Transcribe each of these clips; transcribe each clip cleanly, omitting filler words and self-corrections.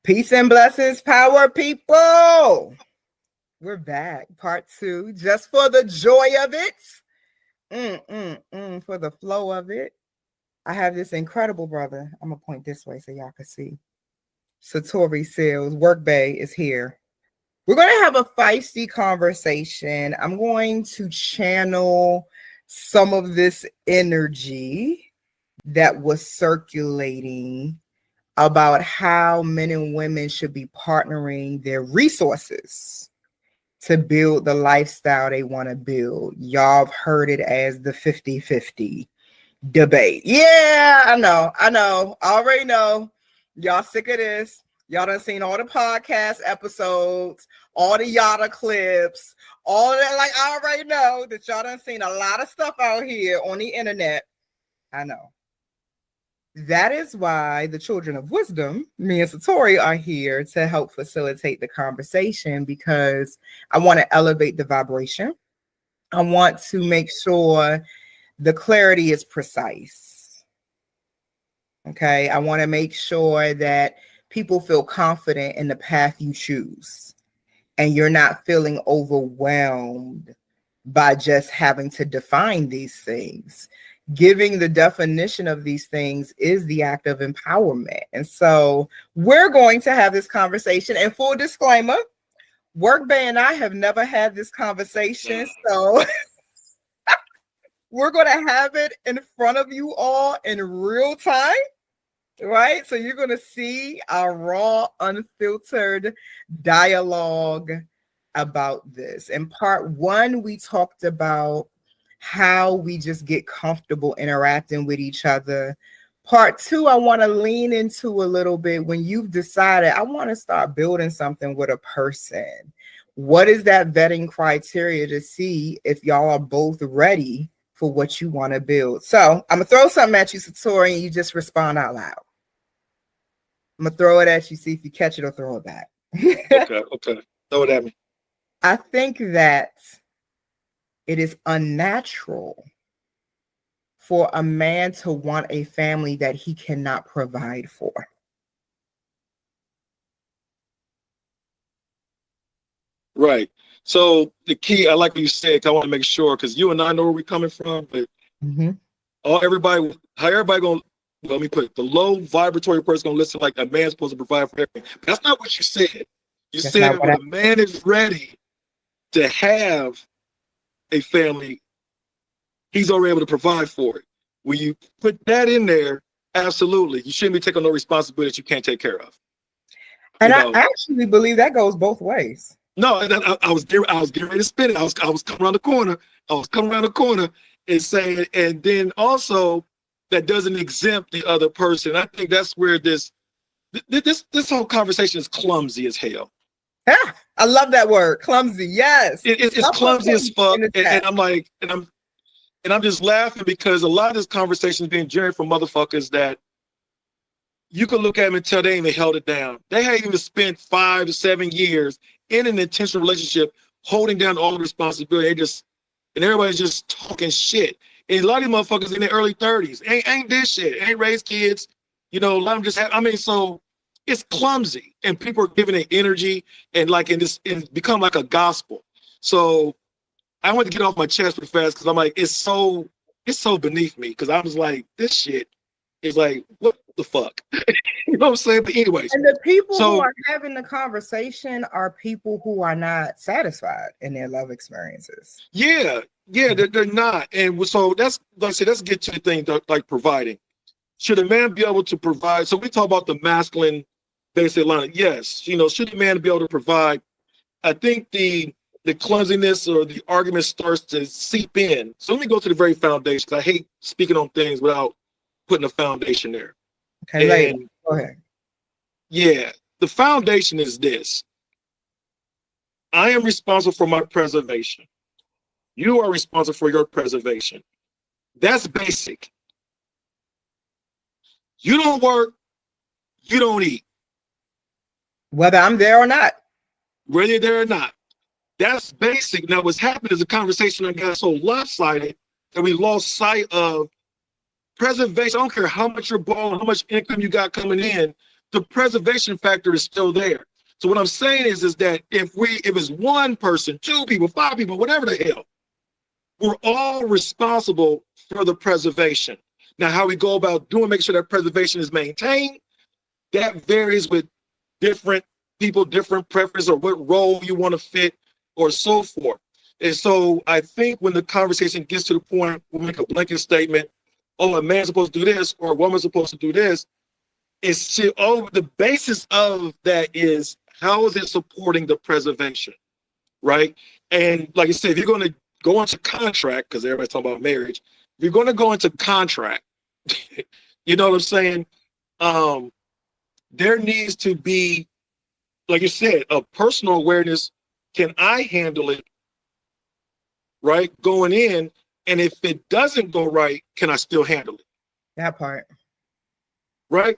Peace and blessings, power people. We're back. Part 2, just for the joy of it. For the flow of it. I have this incredible brother. I'm going to point this way so y'all can see. Satori Sales, Work Bay is here. We're going to have a feisty conversation. I'm going to channel some of this energy that was circulating about how men and women should be partnering their resources to build the lifestyle they want to build. Y'all have heard it as the 50-50 debate. Yeah, I know. I already know. Y'all sick of this. Y'all done seen all the podcast episodes, all the yada clips, all that. Like, I already know that y'all done seen a lot of stuff out here on the internet. I know. That is why the children of wisdom, me and Satori, are here to help facilitate the conversation, because I want to elevate the vibration. I want to make sure the clarity is precise. Okay. I want to make sure that people feel confident in the path you choose and you're not feeling overwhelmed by just having to define these things. Giving the definition of these things is the act of empowerment. And so we're going to have this conversation. And full disclaimer, Work Bay and I have never had this conversation. So we're going to have it in front of you all in real time, right? So you're going to see our raw, unfiltered dialogue about this. In part 1, we talked about how we just get comfortable interacting with each other. Part 2, I want to lean into a little bit when you've decided, I want to start building something with a person. What is that vetting criteria to see if y'all are both ready for what you want to build? So I'm going to throw something at you, Satori, and you just respond out loud. I'm going to throw it at you, see if you catch it or throw it back. Okay. Throw it at me. I think that it is unnatural for a man to want a family that he cannot provide for. Right. So the key, I like what you said, 'cause I want to make sure, because you and I know where we're coming from, but how everybody gonna, let me put it, the low vibratory person gonna listen like a man's supposed to provide for everything. But that's not what you said. You said when a man is ready to have a family, he's already able to provide for it. When you put that in there, absolutely, you shouldn't be taking no responsibility that you can't take care of. And I actually believe that goes both ways. No, I was getting ready to spin it. I was coming around the corner. And saying, and then also that doesn't exempt the other person. I think that's where this whole conversation is clumsy as hell. Yeah, I love that word, clumsy. Yes, it's clumsy as fuck. And I'm like, and I'm just laughing because a lot of this conversation is being generated from motherfuckers that you can look at them and tell they ain't even held it down. They haven't even spent 5 to 7 years in an intentional relationship, holding down all the responsibility. And everybody's just talking shit. And a lot of these motherfuckers in their early 30s ain't this shit, ain't raised kids. You know, a lot of them just so it's clumsy, and people are giving it energy and become like a gospel. So I want to get off my chest real fast because I'm like, it's so beneath me, because I was like, this shit is like, what the fuck? You know what I'm saying? But anyways. And the people who are having the conversation are people who are not satisfied in their love experiences. Yeah, they're not. And so that's, like I said, let's get to the thing like providing. Should a man be able to provide? So we talk about the masculine basic line. Yes, you know, should a man be able to provide? I think the clumsiness or the argument starts to seep in. So let me go to the very foundation, because I hate speaking on things without putting a foundation there. Okay, go ahead. Yeah, the foundation is this. I am responsible for my preservation. You are responsible for your preservation. That's basic. You don't work, you don't eat. Whether I'm there or not. Whether you're there or not. That's basic. Now, what's happened is a conversation that got so lopsided that we lost sight of preservation. I don't care how much you're balling, how much income you got coming in. the preservation factor is still there. So what I'm saying is that if it's one person, two people, five people, whatever the hell, we're all responsible for the preservation. Now, how we go about make sure that preservation is maintained, that varies with different people, different preferences, or what role you want to fit, or so forth. And so I think when the conversation gets to the point, we'll make a blanket statement, oh, a man's supposed to do this, or a woman's supposed to do this, the basis of that is, how is it supporting the preservation, right? And like I said, if you're going to go into contract, because everybody's talking about marriage, if you're going to go into contract, you know what I'm saying? There needs to be, like you said, a personal awareness. Can I handle it, right, going in? And if it doesn't go right, can I still handle it? That part. Right?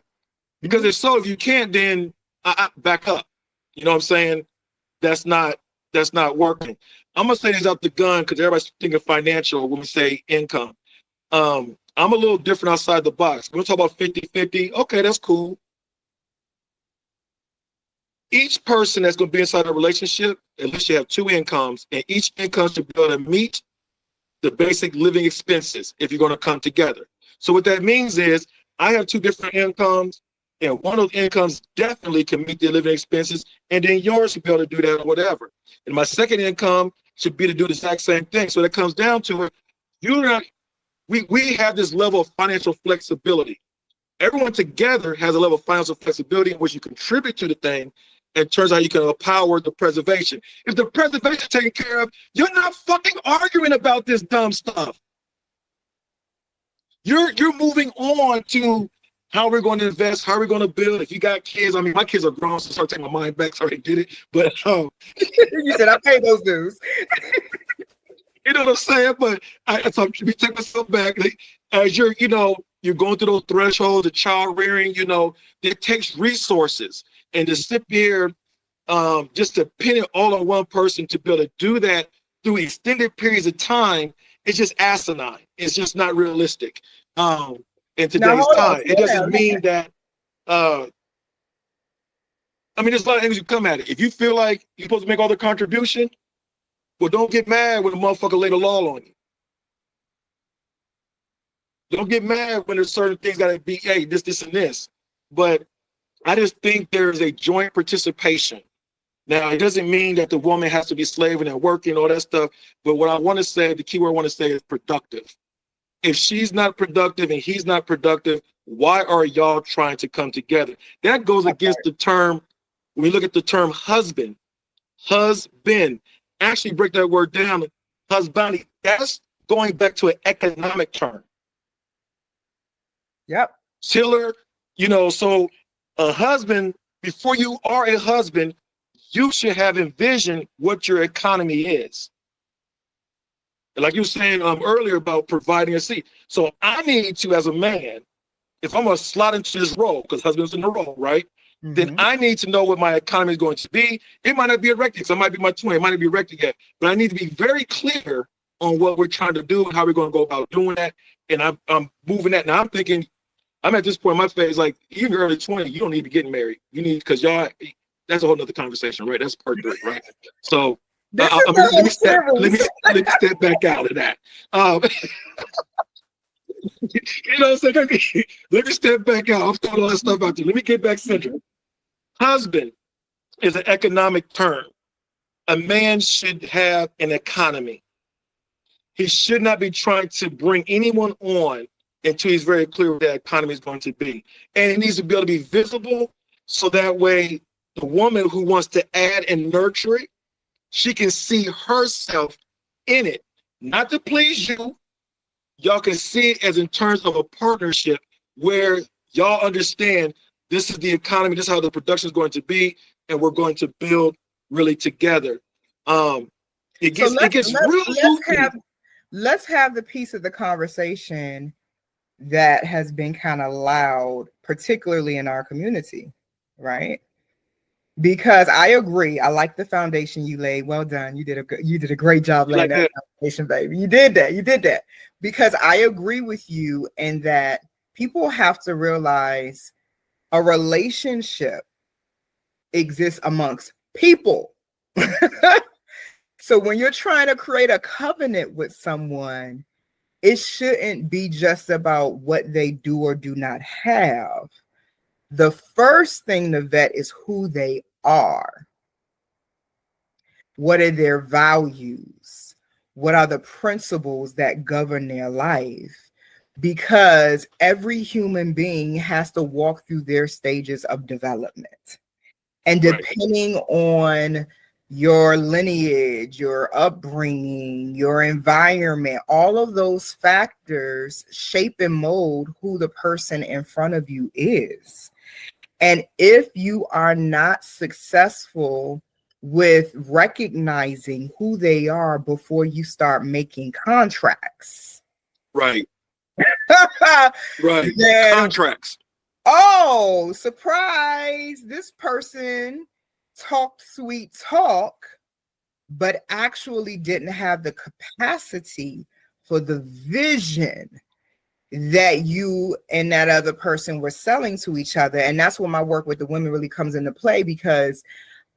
Because if you can't, then I back up. You know what I'm saying? That's not working. I'm gonna say this out the gun because everybody's thinking financial when we say income. I'm a little different outside the box. We're gonna talk about 50-50. Okay, that's cool. Each person that's gonna be inside a relationship, at least you have two incomes, and each income should be able to meet the basic living expenses if you're gonna come together. So what that means is I have two different incomes, and one of those incomes definitely can meet the living expenses, and then yours should be able to do that or whatever. And my second income should be to do the exact same thing. So that comes down to it. We have this level of financial flexibility. Everyone together has a level of financial flexibility in which you contribute to the thing, and turns out you can empower the preservation. If the preservation is taken care of, you're not fucking arguing about this dumb stuff. You're moving on to how we're going to invest, how we're going to build. If you got kids, I mean, my kids are grown, so I start taking my mind back. Sorry, I did it. But you said I paid those dues. You know what I'm saying? But so let me take myself back. As you're going through those thresholds of child rearing, it takes resources. And to sit here, just to pin it all on one person to be able to do that through extended periods of time, it's just asinine. It's just not realistic. In today's time, it doesn't mean that. I mean, there's a lot of things you come at it. If you feel like you're supposed to make all the contribution, well, don't get mad when a motherfucker lay the law on you. Don't get mad when there's certain things got to be, hey, this, and this. But I just think there is a joint participation. Now, it doesn't mean that the woman has to be slaving and working, all that stuff. But what I want to say, the key word I want to say is productive. If she's not productive and he's not productive, why are y'all trying to come together? That goes against the term, when we look at the term husband, actually break that word down, husband, that's going back to an economic term. Yep. Tiller, so a husband, before you are a husband, you should have envisioned what your economy is. Like you were saying earlier about providing a seat. So I need to, as a man, if I'm going to slot into this role, because husband's in the role, right? Mm-hmm. Then I need to know what my economy is going to be. It might not be erected, because I might be my twin. It might not be erected yet. But I need to be very clear on what we're trying to do and how we're going to go about doing that. And I'm moving that. Now I'm thinking, I'm at this point in my phase, like even early 20, you don't need to be getting married. You need, because y'all, that's a whole nother conversation, right? That's part 3, right? So let me step back out of that. You know what I'm saying? Let me step back out. I'm throwing all that stuff out there. Let me get back centered. Husband is an economic term. A man should have an economy. He should not be trying to bring anyone on until he's very clear what that economy is going to be. And it needs to be able to be visible, so that way the woman who wants to add and nurture it, she can see herself in it, not to please you. Y'all can see it as in terms of a partnership where y'all understand this is the economy, this is how the production is going to be, and we're going to build really together. Let's have the piece of the conversation that has been kind of loud, particularly in our community, right? Because I agree, I like the foundation you laid. Well done. You did a great job laying that foundation, baby. You did that. Because I agree with you in that people have to realize A relationship exists amongst people. So when you're trying to create a covenant with someone, it shouldn't be just about what they do or do not have. The first thing to vet is who they are. What are their values? What are the principles that govern their life? Because every human being has to walk through their stages of development. And depending on your lineage, your upbringing, your environment, all of those factors shape and mold who the person in front of you is. And if you are not successful with recognizing who they are before you start making contracts. Right. Right. Then, contracts. Oh, surprise. This person talked sweet talk, but actually didn't have the capacity for the vision that you and that other person were selling to each other. And that's where my work with the women really comes into play, because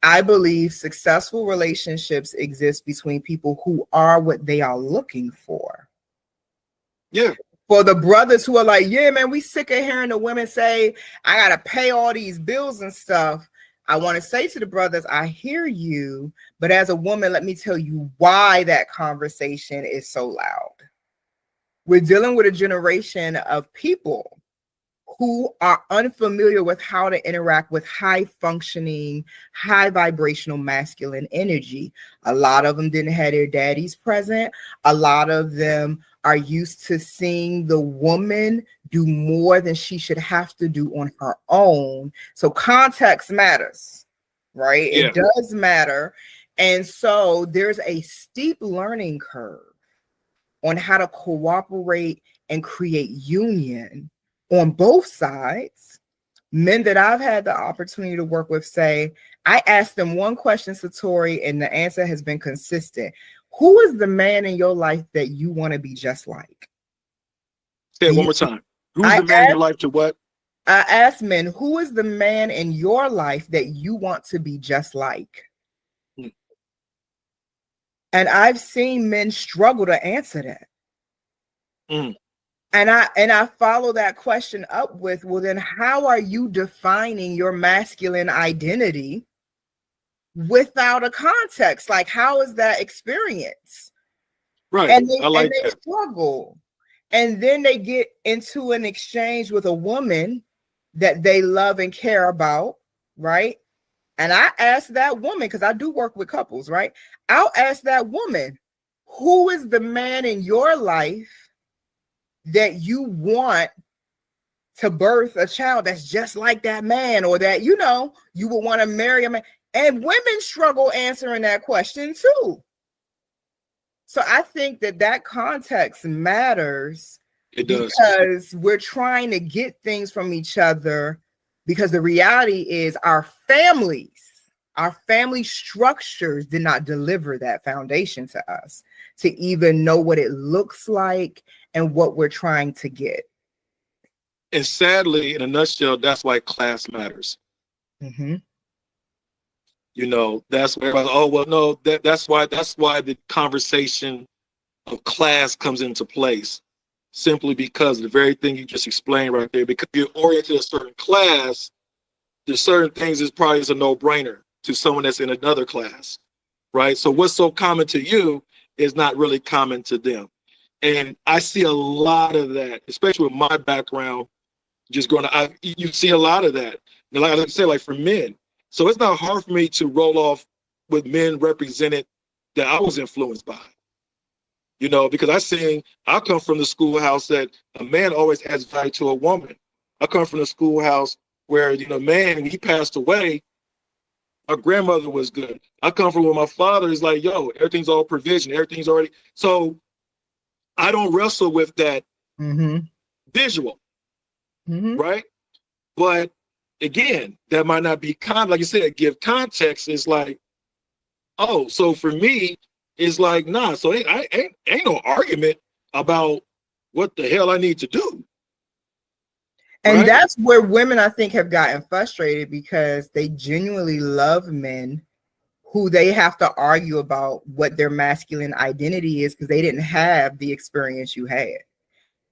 I believe successful relationships exist between people who are what they are looking for. Yeah. For the brothers who are like, yeah, man, we sick of hearing the women say, I got to pay all these bills and stuff. I want to say to the brothers, I hear you. But as a woman, let me tell you why that conversation is so loud. We're dealing with a generation of people who are unfamiliar with how to interact with high functioning, high vibrational masculine energy. A lot of them didn't have their daddies present. A lot of them are used to seeing the woman do more than she should have to do on her own. So context matters, right? Yeah. It does matter. And so there's a steep learning curve on how to cooperate and create union on both sides. Men that I've had the opportunity to work with say, I asked them one question, Satori, and the answer has been consistent. Who is the man in your life that you want to be just like? Say it one more time. Who's the man in your life to what? I asked men, who is the man in your life that you want to be just like? And I've seen men struggle to answer that. And I follow that question up with, well, then how are you defining your masculine identity without a context? Like, how is that experience? Right. And they struggle. And then they get into an exchange with a woman that they love and care about, right? And I ask that woman, because I do work with couples, right? I'll ask that woman, who is the man in your life that you want to birth a child that's just like that man, or that, you know, you would want to marry a man? And women struggle answering that question too. So I think that context matters. It does. Because we're trying to get things from each other, because the reality is our family structures did not deliver that foundation to us to even know what it looks like and what we're trying to get. And sadly, in a nutshell, that's why class matters. Mm-hmm. You know, that's where, oh, well, no, that's why the conversation of class comes into place, simply because of the very thing you just explained right there. Because you're oriented to a certain class, there's certain things that probably is a no-brainer to someone that's in another class, right? So what's so common to you is not really common to them. And I see a lot of that, especially with my background, just going to, you see a lot of that. And like I say, like for men. So it's not hard for me to roll off with men represented that I was influenced by. You know, because I come from the schoolhouse that a man always adds value to a woman. I come from the schoolhouse where, you know, man, when he passed away, my grandmother was good. I come from where my father is like, yo, everything's all provision, everything's already. So I don't wrestle with that visual, right? But again, that might not be like you said, give context. Is like, oh, so for me, it's like, nah. So ain't no argument about what the hell I need to do. And right? that's where women, I think, have gotten frustrated because they genuinely love men who they have to argue about what their masculine identity is because they didn't have the experience you had.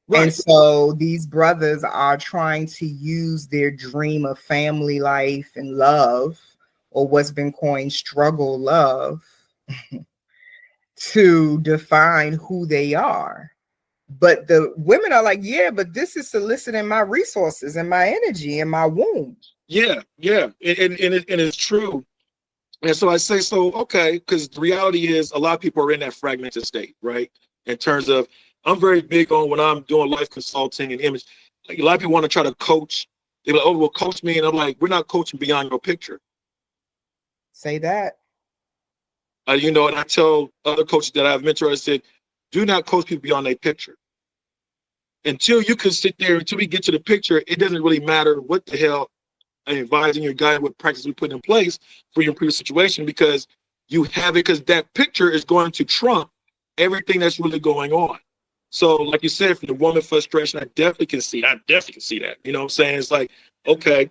Right. And so these brothers are trying to use their dream of family life and love, or what's been coined struggle love, to define who they are. But the women are like, yeah, but this is soliciting my resources and my energy and my womb. Yeah, and it's true. And so I say, so, okay, because the reality is a lot of people are in that fragmented state, right? In terms of, I'm very big on when I'm doing life consulting and image. Like, a lot of people want to try to coach. They're like, oh, well, coach me. And I'm like, we're not coaching beyond your picture. Say that. And I tell other coaches that I've mentored, I said, do not coach people beyond their picture. Until you can sit there, until we get to the picture, it doesn't really matter what the hell I'm advising your guy what practice we put in place for your previous situation, because you have it, because that picture is going to trump everything that's really going on. So, like you said, from the woman frustration, I definitely can see that. You know what I'm saying? It's like, okay,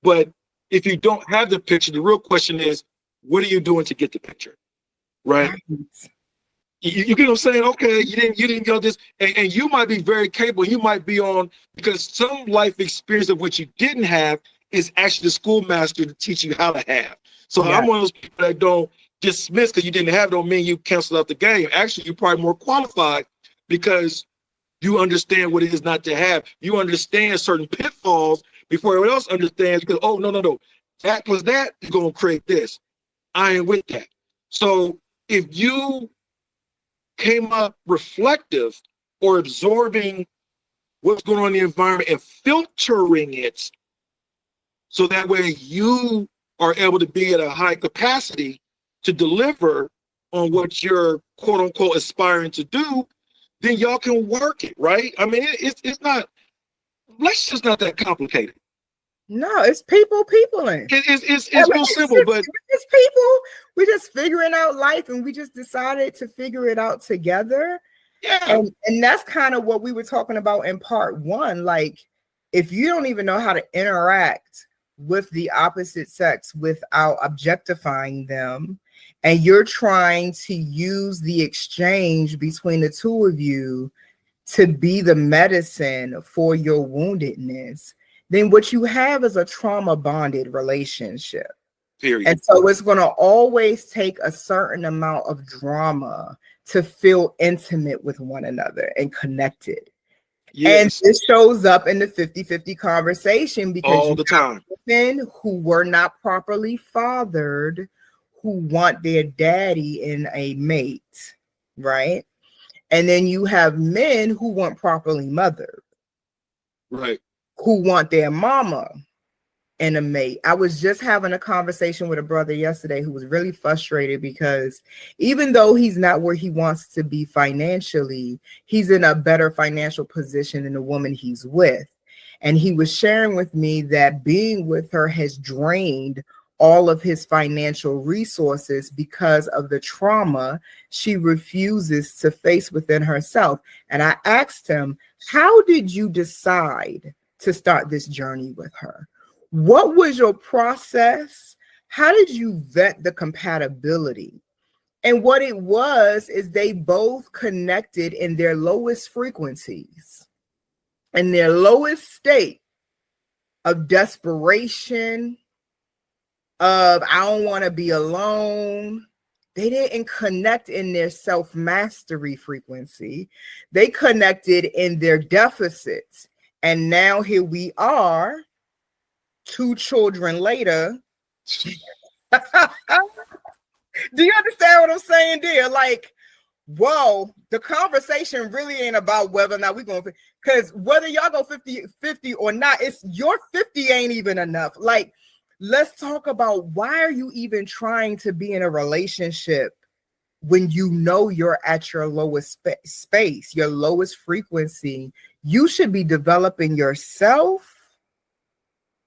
but if you don't have the picture, the real question is, what are you doing to get the picture? Right? You get what I'm saying? Okay, you didn't get this, and you might be very capable. You might be on, because some life experience of what you didn't have is actually the schoolmaster to teach you how to have. So I'm one of those people that don't dismiss because you didn't have it, don't mean you cancel out the game. Actually, you're probably more qualified because you understand what it is not to have. You understand certain pitfalls before everyone else understands, because, oh, no. That plus that is going to create this. I ain't with that. So if you came up reflective or absorbing what's going on in the environment and filtering it, so that way you are able to be at a high capacity to deliver on what you're quote unquote aspiring to do, then y'all can work it, right? I mean, it's not, let's just not that complicated. No, it's peopling. It's real simple, but it's people. We're just figuring out life, and we just decided to figure it out together. Yeah. And that's kind of what we were talking about in part one. Like, if you don't even know how to interact with the opposite sex without objectifying them, and you're trying to use the exchange between the two of you to be the medicine for your woundedness, then what you have is a trauma bonded relationship. Period. And so it's going to always take a certain amount of drama to feel intimate with one another and connected. Yes. And this shows up in the 50-50 conversation because all the time. Women who were not properly fathered, who want their daddy in a mate, right? And then you have men who weren't properly mothered, right? Who want their mama and a mate. I was just having a conversation with a brother yesterday who was really frustrated because even though he's not where he wants to be financially, he's in a better financial position than the woman he's with. And he was sharing with me that being with her has drained all of his financial resources because of the trauma she refuses to face within herself. And I asked him, how did you decide to start this journey with her? What was your process? How did you vet the compatibility? And what it was is they both connected in their lowest frequencies, in their lowest state of desperation, of I don't want to be alone. They didn't connect in their self-mastery frequency. They connected in their deficits. And now here we are, 2 children later. Do you understand what I'm saying, dear? Like, whoa, the conversation really ain't about whether or not we're going to, because whether y'all go 50-50 or not, it's your 50 ain't even enough. Like, let's talk about, why are you even trying to be in a relationship when you know you're at your lowest space, your lowest frequency? You should be developing yourself.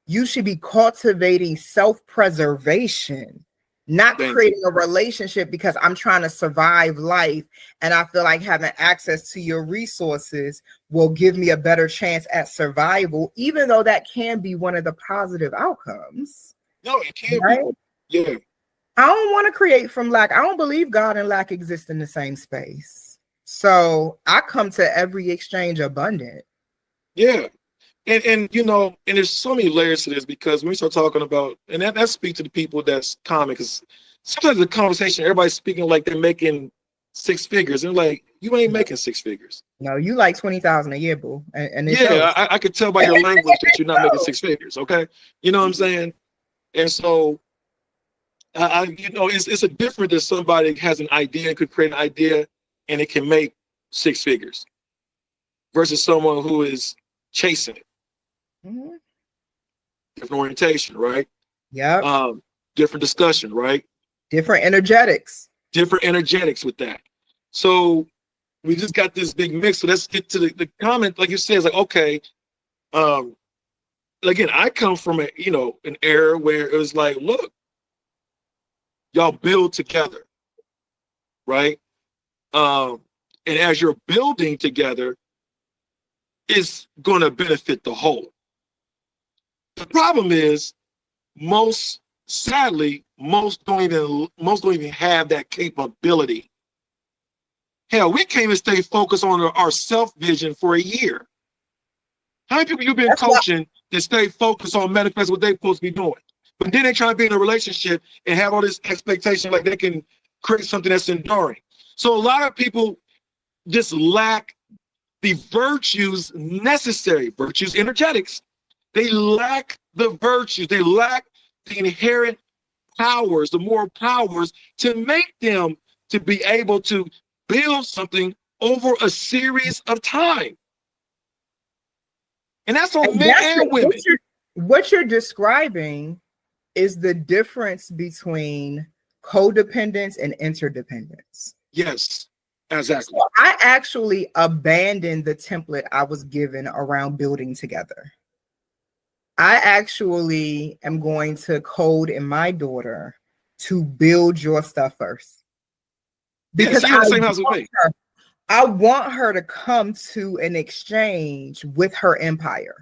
You should be cultivating self-preservation, not creating a relationship because I'm trying to survive life and I feel like having access to your resources will give me a better chance at survival, even though that can be one of the positive outcomes. No, it can be. Yeah. I don't want to create from lack. I don't believe God and lack exist in the same space. So I come to every exchange abundant. Yeah. And you know, and there's so many layers to this, because when we start talking about, and that speaks to the people that's common, because sometimes the conversation, everybody's speaking like they're making 6 figures, and like, you ain't making 6 figures. No, you like 20,000 a year, boo. And yeah, I could tell by your language that you're not making 6 figures. Okay, you know what I'm saying? And so, you know, it's a different than somebody has an idea, could create an idea, and it can make 6 figures, versus someone who is chasing it. Mm-hmm. Different orientation, right? Yeah. Different discussion, right? Different energetics. Different energetics with that. So we just got this big mix. So let's get to the comment. Like you said, it's like, okay, again, I come from a, you know, an era where it was like, look, y'all build together, right? And as you're building together, it's going to benefit the whole. The problem is, sadly, most don't even have that capability. Hell, we can't even stay focused on our self vision for a year. How many people you've been coaching that stay focused on manifest what they're supposed to be doing, but then they try to be in a relationship and have all this expectation like they can create something that's enduring? So a lot of people just lack the virtues necessary, virtues, energetics. They lack the virtues. They lack the inherent powers, the moral powers, to make them to be able to build something over a series of time. And that's on men and women. What you're describing is the difference between codependence and interdependence. Yes, exactly. So I actually abandoned the template I was given around building together. I actually am going to code in my daughter to build your stuff first. Because yeah, same house with me. I want her to come to an exchange with her empire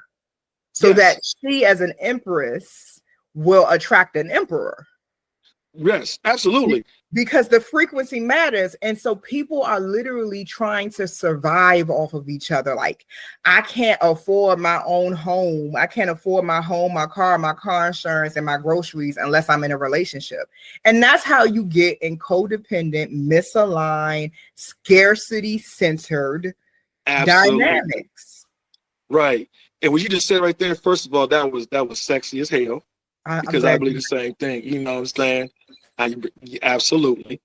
so that she, as an empress, will attract an emperor. Yes, absolutely. Because the frequency matters. And so people are literally trying to survive off of each other. Like, I can't afford my own home. I can't afford my home, my car insurance, and my groceries unless I'm in a relationship. And that's how you get in codependent, misaligned, scarcity-centered dynamics. Right. And what you just said right there, first of all, that was sexy as hell. Because I believe the same thing. You know what I'm saying? Absolutely.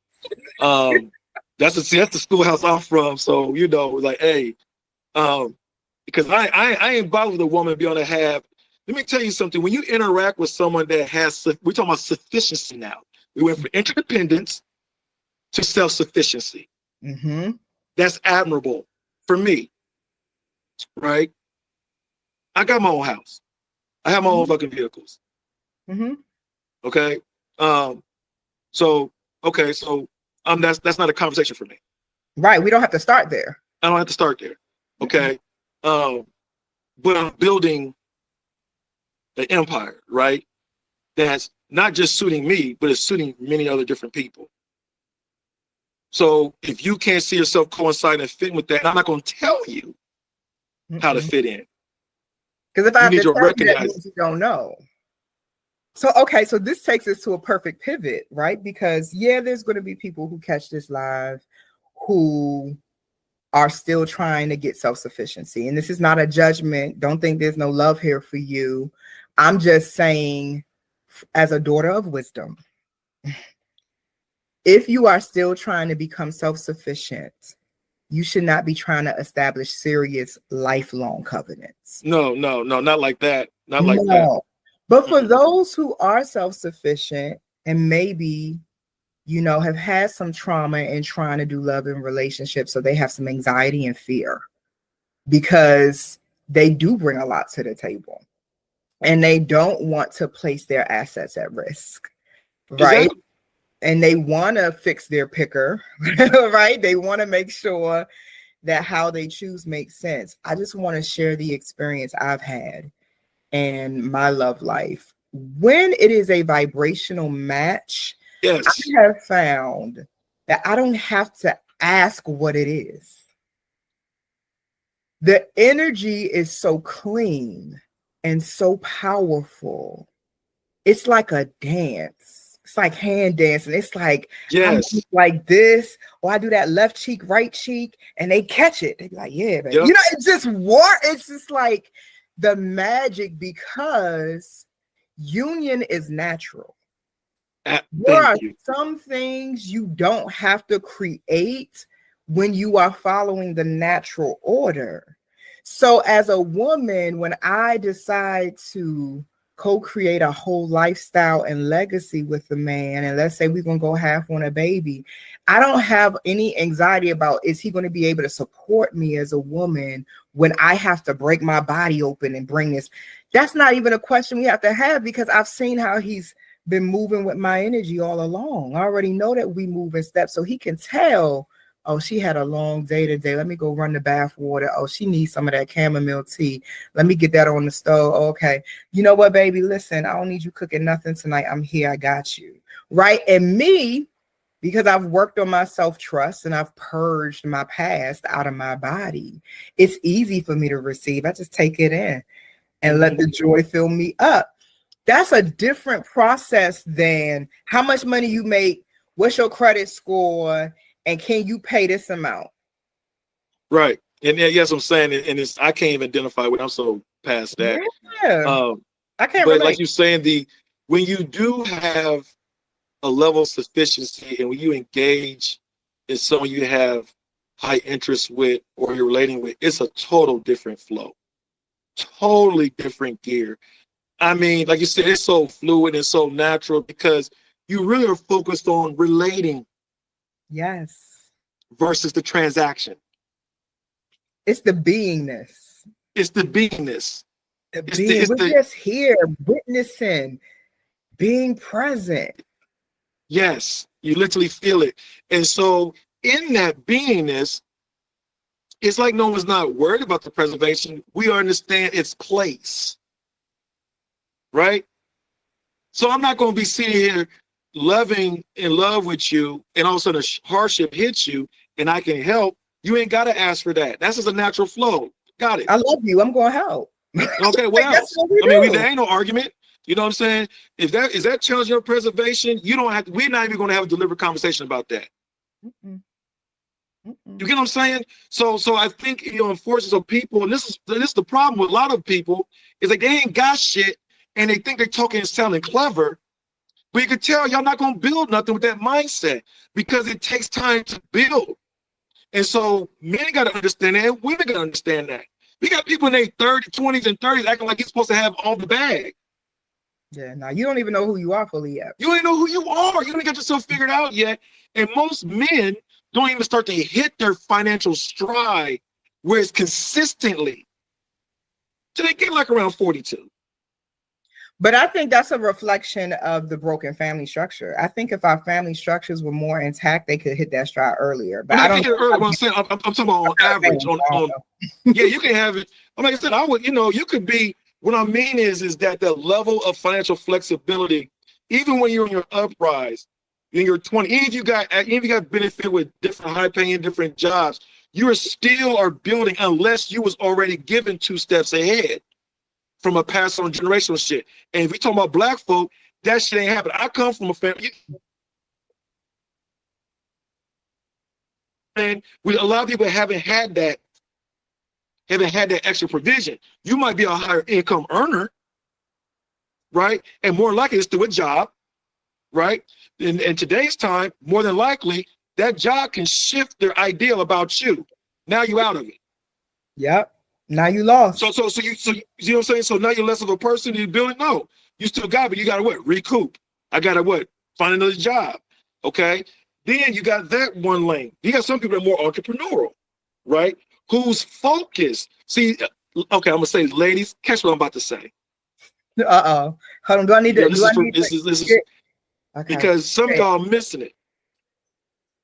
That's the schoolhouse I'm from. So, you know, like, hey, because I ain't bothered with a woman being able to have. Let me tell you something. When you interact with someone that has, we're talking about sufficiency now. We went from interdependence to self-sufficiency. Mm-hmm. That's admirable for me, right? I got my own house. I have my own fucking vehicles. Mm-hmm. Okay. So that's not a conversation for me. Right. We don't have to start there. I don't have to start there. Okay. But I'm building an empire, right? That's not just suiting me, but it's suiting many other different people. So if you can't see yourself coinciding and fitting with that, I'm not going to tell you how to fit in. Because if I have to tell you, that means you don't know. So, okay, so this takes us to a perfect pivot, right? Because, there's going to be people who catch this live who are still trying to get self-sufficiency. And this is not a judgment. Don't think there's no love here for you. I'm just saying, as a daughter of wisdom, if you are still trying to become self-sufficient, you should not be trying to establish serious lifelong covenants. No, not like that. Not like that. But for those who are self-sufficient and maybe, have had some trauma in trying to do love in relationships, so they have some anxiety and fear because they do bring a lot to the table and they don't want to place their assets at risk, right? and they want to fix their picker, right? They want to make sure that how they choose makes sense. I just want to share the experience I've had in my love life. When it is a vibrational match, Yes. I have found that I don't have to ask what it is. The energy is so clean and so powerful. It's like a dance. It's like hand dancing. It's like, yes, I'm like this, or I do that left cheek, right cheek, and they catch it. They be like, yeah, baby. Yep. You know, it's just war. It's just like the magic, because union is natural. There are some things you don't have to create when you are following the natural order. So as a woman, when I decide to co-create a whole lifestyle and legacy with the man, and let's say we're going to go half on a baby, I don't have any anxiety about, is he going to be able to support me as a woman when I have to break my body open and bring this? That's not even a question we have to have, because I've seen how he's been moving with my energy all along. I already know that we move in steps, so he can tell, oh, she had a long day today. Let me go run the bath water. Oh, she needs some of that chamomile tea. Let me get that on the stove. Okay. You know what, baby? Listen, I don't need you cooking nothing tonight. I'm here. I got you. Right. And me, because I've worked on my self-trust and I've purged my past out of my body, it's easy for me to receive. I just take it in and let the joy fill me up. That's a different process than how much money you make, what's your credit score, and can you pay this amount? Right. And yes, I'm saying it, and it's, I can't even identify with, I'm so past that. Yeah. I can't but relate. Like you're saying, when you do have a level of sufficiency and when you engage in someone you have high interest with or you're relating with, it's a total different flow. Totally different gear. I mean, like you said, it's so fluid and so natural because you really are focused on relating. Yes. Versus the transaction. It's the beingness. It's the beingness. We're just here witnessing, being present. Yes, you literally feel it. And so in that beingness, it's like no one's not worried about the preservation. We understand its place. Right? So I'm not going to be sitting here loving in love with you and all of a sudden a hardship hits you and I can help. You ain't got to ask for that. That's just a natural flow. Got it. I love you. I'm going to help. Okay, what else? There ain't no argument. You know what I'm saying? If that challenge your preservation, you don't have to, we're not even going to have a deliberate conversation about that. You get what I'm saying? So I think, unfortunately, so people, and this is the problem with a lot of people, is like they ain't got shit and they think they're talking and sounding clever, but you can tell y'all not going to build nothing with that mindset because it takes time to build. And so men got to understand that, and women got to understand that. We got people in their 30s, 20s, and 30s acting like you're supposed to have all the bag. Yeah, now you don't even know who you are fully yet. You don't even know who you are. You don't get yourself figured out yet. And most men don't even start to hit their financial stride where it's consistently till they get like around 42. But I think that's a reflection of the broken family structure. I think if our family structures were more intact, they could hit that stride earlier. But I don't. I'm talking about on average. Yeah, you can have it. Like I said, I would. You could be. What I mean is that the level of financial flexibility, even when you're in your uprise, in your 20s, even if you got benefit with different high-paying, different jobs, you still are building unless you was already given 2 steps ahead from a passed on generational shit. And if we talk about black folk, that shit ain't happening. I come from a family. And a lot of people haven't had that extra provision. You might be a higher income earner, right? And more likely it's through a job, right? In today's time, more than likely, that job can shift their idea about you. Now you out of it. Yep. Now you lost. So you know what I'm saying? So now you're less of a person you building. No, you still got, but you gotta what? Recoup. I gotta what? Find another job. Okay. Then you got that one lane. You got some people that are more entrepreneurial, right? Whose focus. See, okay, I'm gonna say, ladies, catch what I'm about to say. Hold on. Do I need to? This is Okay. Because some of y'all are missing it.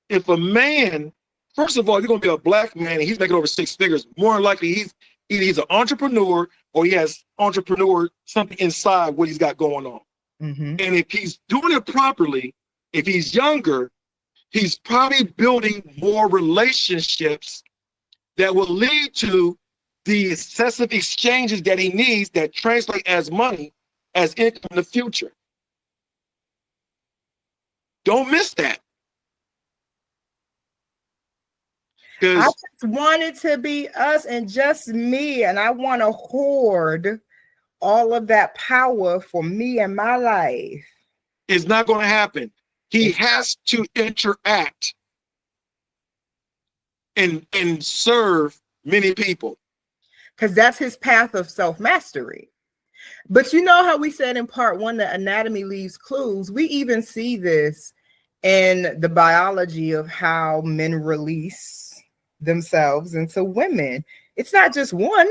If a man, first of all, you're going to be a black man and he's making over 6 figures, more than likely he's an entrepreneur or he has entrepreneur something inside what he's got going on. Mm-hmm. And if he's doing it properly, if he's younger, he's probably building more relationships that will lead to the excessive exchanges that he needs that translate as money, as income in the future. Don't miss that. I just want it to be us and just me, and I want to hoard all of that power for me and my life. It's not going to happen. He has to interact and serve many people. Because that's his path of self-mastery. But you know how we said in part 1 that anatomy leaves clues? We even see this in the biology of how men release themselves into women. It's not just one,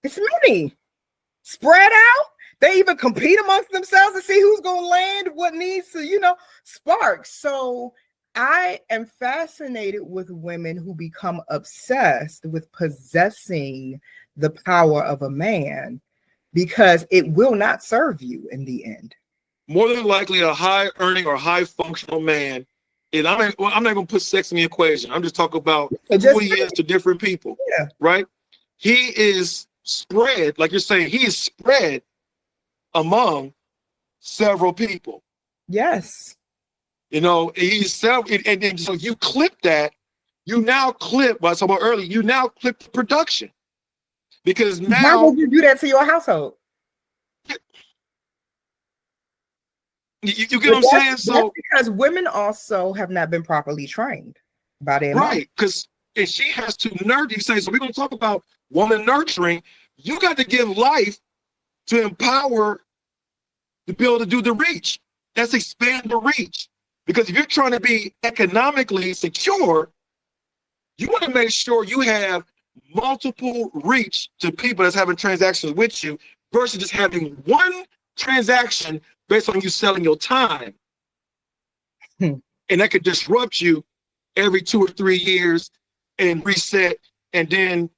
it's many. Spread out. They even compete amongst themselves to see who's going to land what needs to, spark. So I am fascinated with women who become obsessed with possessing the power of a man, because it will not serve you in the end. More than likely, a high earning or high functional man, and I'm not going to put sex in the equation. I'm just talking about who he is to different people, right? He is spread, like you're saying, he is spread among several people. Yes. He's several, and so you clip that, you now clip, what I talked about earlier, you now clip the production. Because now. Why would you do that to your household? You get what I'm saying? So because women also have not been properly trained by their right, because if she has to nurture, you say, so we're going to talk about woman nurturing. You got to give life to empower to be able to do the reach. That's expand the reach. Because if you're trying to be economically secure, you want to make sure you have multiple reach to people that's having transactions with you versus just having one transaction based on you selling your time. And that could disrupt you every 2 or 3 years and reset. And then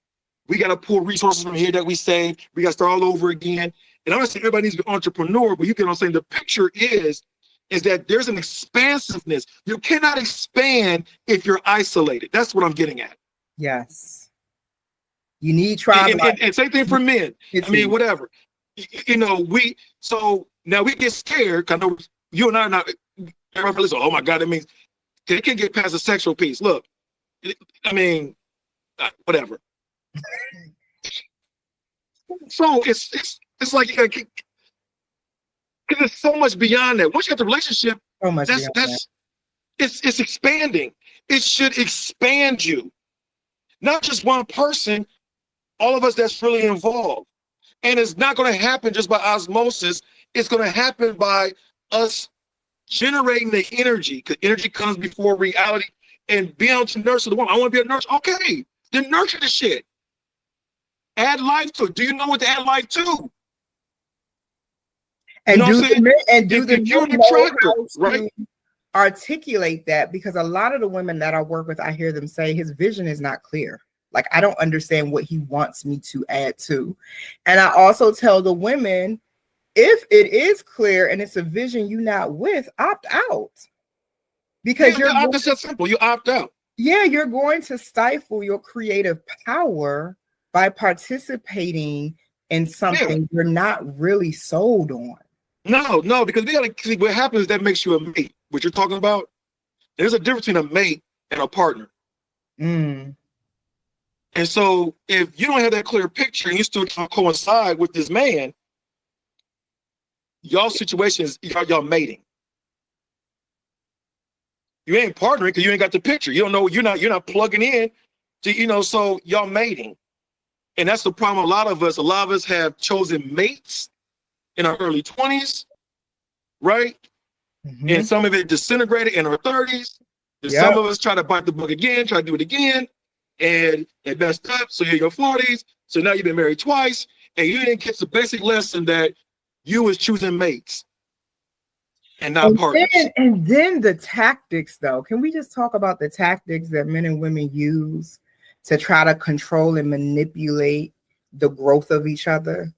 we got to pull resources from here that we saved. We got to start all over again. And I'm not saying everybody needs to be an entrepreneur, but you get what I'm saying. The picture is that there's an expansiveness. You cannot expand if you're isolated. That's what I'm getting at. Yes. You need tribe. And same thing for men. I mean, whatever. So now we get scared. I know you and I are not, everybody listen, oh my God, that means they can't get past the sexual piece. Look, I mean, whatever. So it's like, because it's so much beyond that. Once you have the relationship, so much it's expanding. It should expand you. Not just one person, all of us that's really involved. And it's not going to happen just by osmosis. It's going to happen by us generating the energy, because energy comes before reality, and being able to nurture the woman. I want to be a nurse. Okay, then nurture the shit. Add life to it. Do you know what to add life to? And you know do the you're an attractor, right? Articulate that, because a lot of the women that I work with, I hear them say his vision is not clear. Like, I don't understand what he wants me to add to. And I also tell the women, if it is clear and it's a vision you're not with, opt out. Because that's that simple. You opt out. Yeah, you're going to stifle your creative power by participating in something you're not really sold on. No, because we gotta see what happens is that makes you a mate. What you're talking about, there's a difference between a mate and a partner. And so if you don't have that clear picture and you still trying to coincide with this man, y'all situation is y'all mating. You ain't partnering because you ain't got the picture. You don't know, you're not plugging in to, so y'all mating. And that's the problem. A lot of us have chosen mates in our early 20s, right? And some of it disintegrated in our 30s. And some of us try to bite the book again, try to do it again. And it messed up. So you're in your 40s. So now you've been married twice. And you didn't get the basic lesson that you was choosing mates. and not partners. And then the tactics, though. Can we just talk about the tactics that men and women use to try to control and manipulate the growth of each other?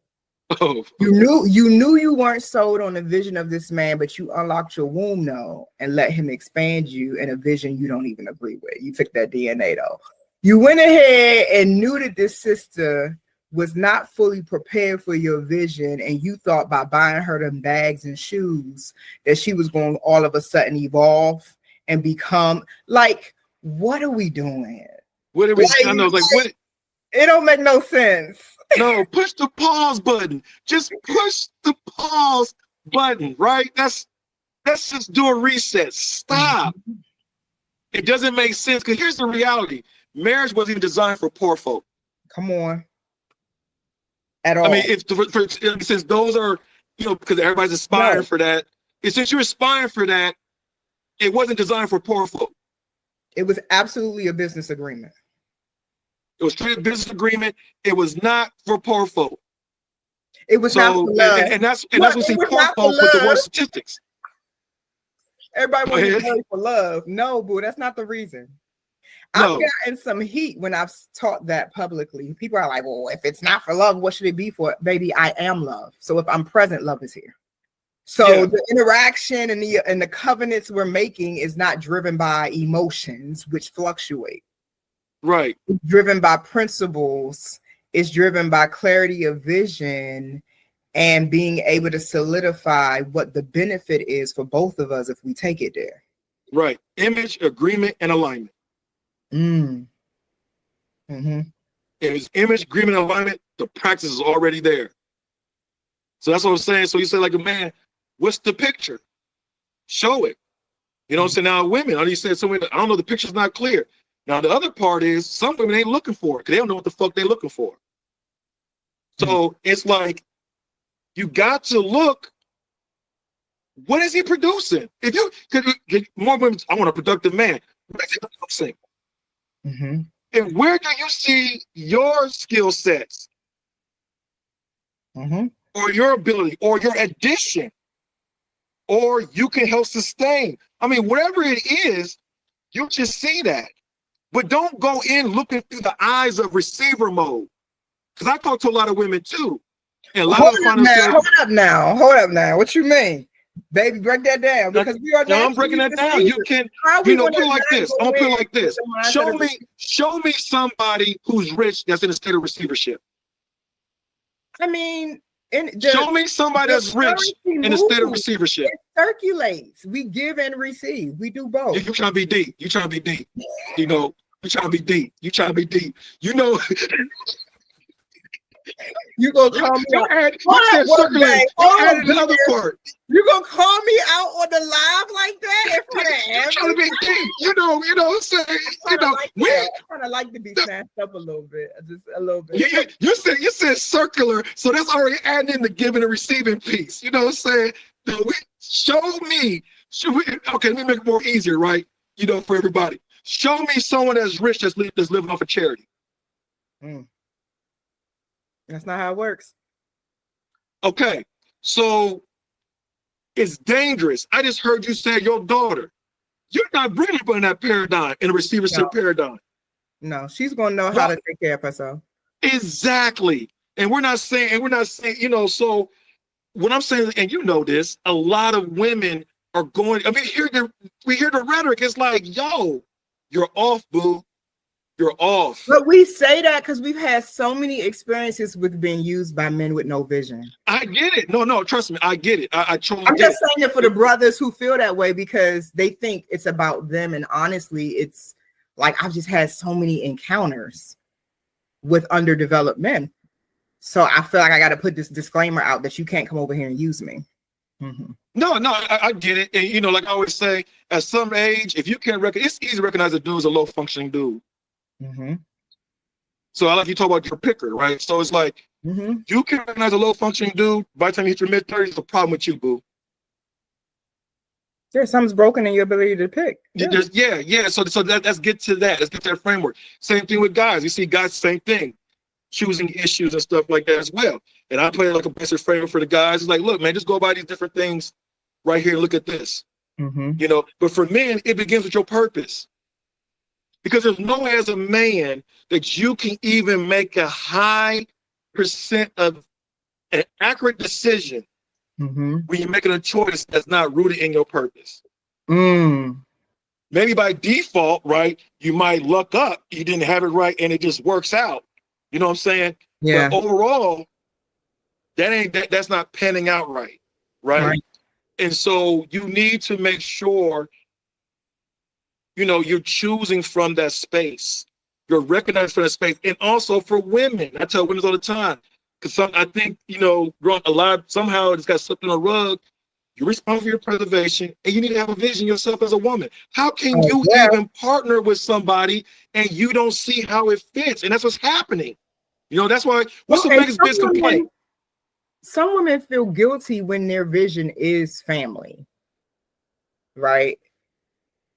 Oh. You knew you weren't sold on the vision of this man, but you unlocked your womb though and let him expand you in a vision you don't even agree with. You took that DNA though. You went ahead and knew that this sister was not fully prepared for your vision, and you thought by buying her them bags and shoes that she was going to all of a sudden evolve and become like, what are we doing? What are we? I know, like what? It don't make no sense. No, push the pause button. Just push the pause button, right? Let's just do a reset. Stop. Mm-hmm. It doesn't make sense because here's the reality: marriage wasn't even designed for poor folk. Come on. At all. I mean, since those are, because everybody's aspiring for that. And since you're aspiring for that, it wasn't designed for poor folk. It was absolutely a business agreement. It was straight business agreement. It was not for poor folk. It was not for love. And that's what we see poor folk with the worst statistics. Everybody wants to marry for love. No, boo, that's not the reason. I've gotten some heat when I've taught that publicly. People are like, well, if it's not for love, what should it be for? Baby, I am love. So if I'm present, love is here. So the interaction and the covenants we're making is not driven by emotions, which fluctuate. Right. It's driven by principles. It's driven by clarity of vision and being able to solidify what the benefit is for both of us if we take it there. Right. Image, agreement, and alignment. Mm-hmm. If it's image, agreement, and alignment, the practice is already there. So that's what I'm saying. So you say, like, a man, what's the picture? Show it. You know what I'm saying? Now, women, you said something, I don't know, the picture's not clear. Now, the other part is some women ain't looking for it because they don't know what the fuck they're looking for. So it's like, you got to look, what is he producing? If you get more women, I want a productive man. What is he producing? Mm-hmm. And where do you see your skill sets? Mm-hmm. Or your ability, or your addition, or you can help sustain. I mean, whatever it is, you just see that. But don't go in looking through the eyes of receiver mode. Because I talk to a lot of women too. And a lot of them find themselves. Hold up now. What you mean? Baby, break that down. Because we are I'm breaking that down. You can, put it like this. I'm gonna put it like this. Show me somebody who's rich that's in a state of receivership. I mean, show me somebody that's rich in a state of receivership. It circulates. We give and receive. We do both. You trying to be deep. You trying to be deep. You trying to be deep. You trying to be deep. You gonna call me out? The other part. You gonna call me out on the live like that? You trying to be deep. You know what I'm saying? I kind of like to be snatched up a little bit, just a little bit. You said circular, so that's already adding in the giving and receiving piece. You know what I'm saying? Okay, let me make it more easier, right? For everybody. Show me someone that's rich that's living off of charity. That's not how it works. Okay, so it's dangerous. I just heard you say your daughter. You're not bringing her in that paradigm, in a receivership paradigm. No, she's gonna know how to take care of herself. Exactly. And we're not saying, so what I'm saying, and this, a lot of women are going, I mean, we hear the rhetoric. It's like, yo, you're off, boo. You're off. But we say that because we've had so many experiences with being used by men with no vision. I get it. No, trust me. I get it. I'm just saying it for the brothers who feel that way because they think it's about them. And honestly, it's like I've just had so many encounters with underdeveloped men. So I feel like I got to put this disclaimer out that you can't come over here and use me. Mm-hmm. No, I get it. And, like I always say, at some age, if you can't it's easy to recognize a dude's a low functioning dude. Mm-hmm. So I like you talk about your picker, right? So it's like you can recognize a low functioning dude by the time you hit your mid-30s, it's a problem with you, boo. There's something's broken in your ability to pick. Yeah. So let's get to that. Let's get to that framework. Same thing with guys. You see guys, same thing. Choosing issues and stuff like that as well. And I play like a basic framework for the guys. It's like, look, man, just go by these different things right here, look at this. Mm-hmm. You know, but for men, it begins with your purpose. Because there's no way as a man that you can even make a high percent of an accurate decision Mm-hmm. when you're making a choice that's not rooted in your purpose. Mm. Maybe by default, right, you might luck up, you didn't have it right, and it just works out. You know what I'm saying? Yeah. But overall, that's not panning out right, right? And so you need to make sure, you know, you're choosing from that space. You're recognized for that space. And also for women. I tell women all the time, because I think, you know, a lot, somehow it's got slipped on a rug. You're responsible for your preservation, and you need to have a vision yourself as a woman. How can you even partner with somebody and you don't see how it fits? And that's what's happening. You know, that's why, what's the biggest complaint? Some women feel guilty when their vision is family, right?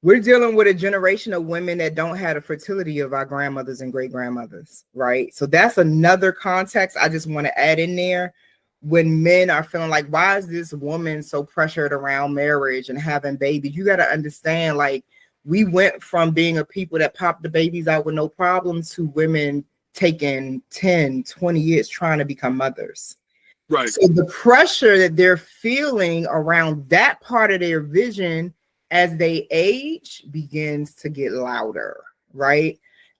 We're dealing with a generation of women that don't have the fertility of our grandmothers and great grandmothers, right? So that's another context I just want to add in there. When men are feeling like, why is this woman so pressured around marriage and having babies? You got to understand, like, we went from being a people that popped the babies out with no problems to women taking 10, 20 years trying to become mothers. Right. So the pressure that they're feeling around that part of their vision as they age begins to get louder, right?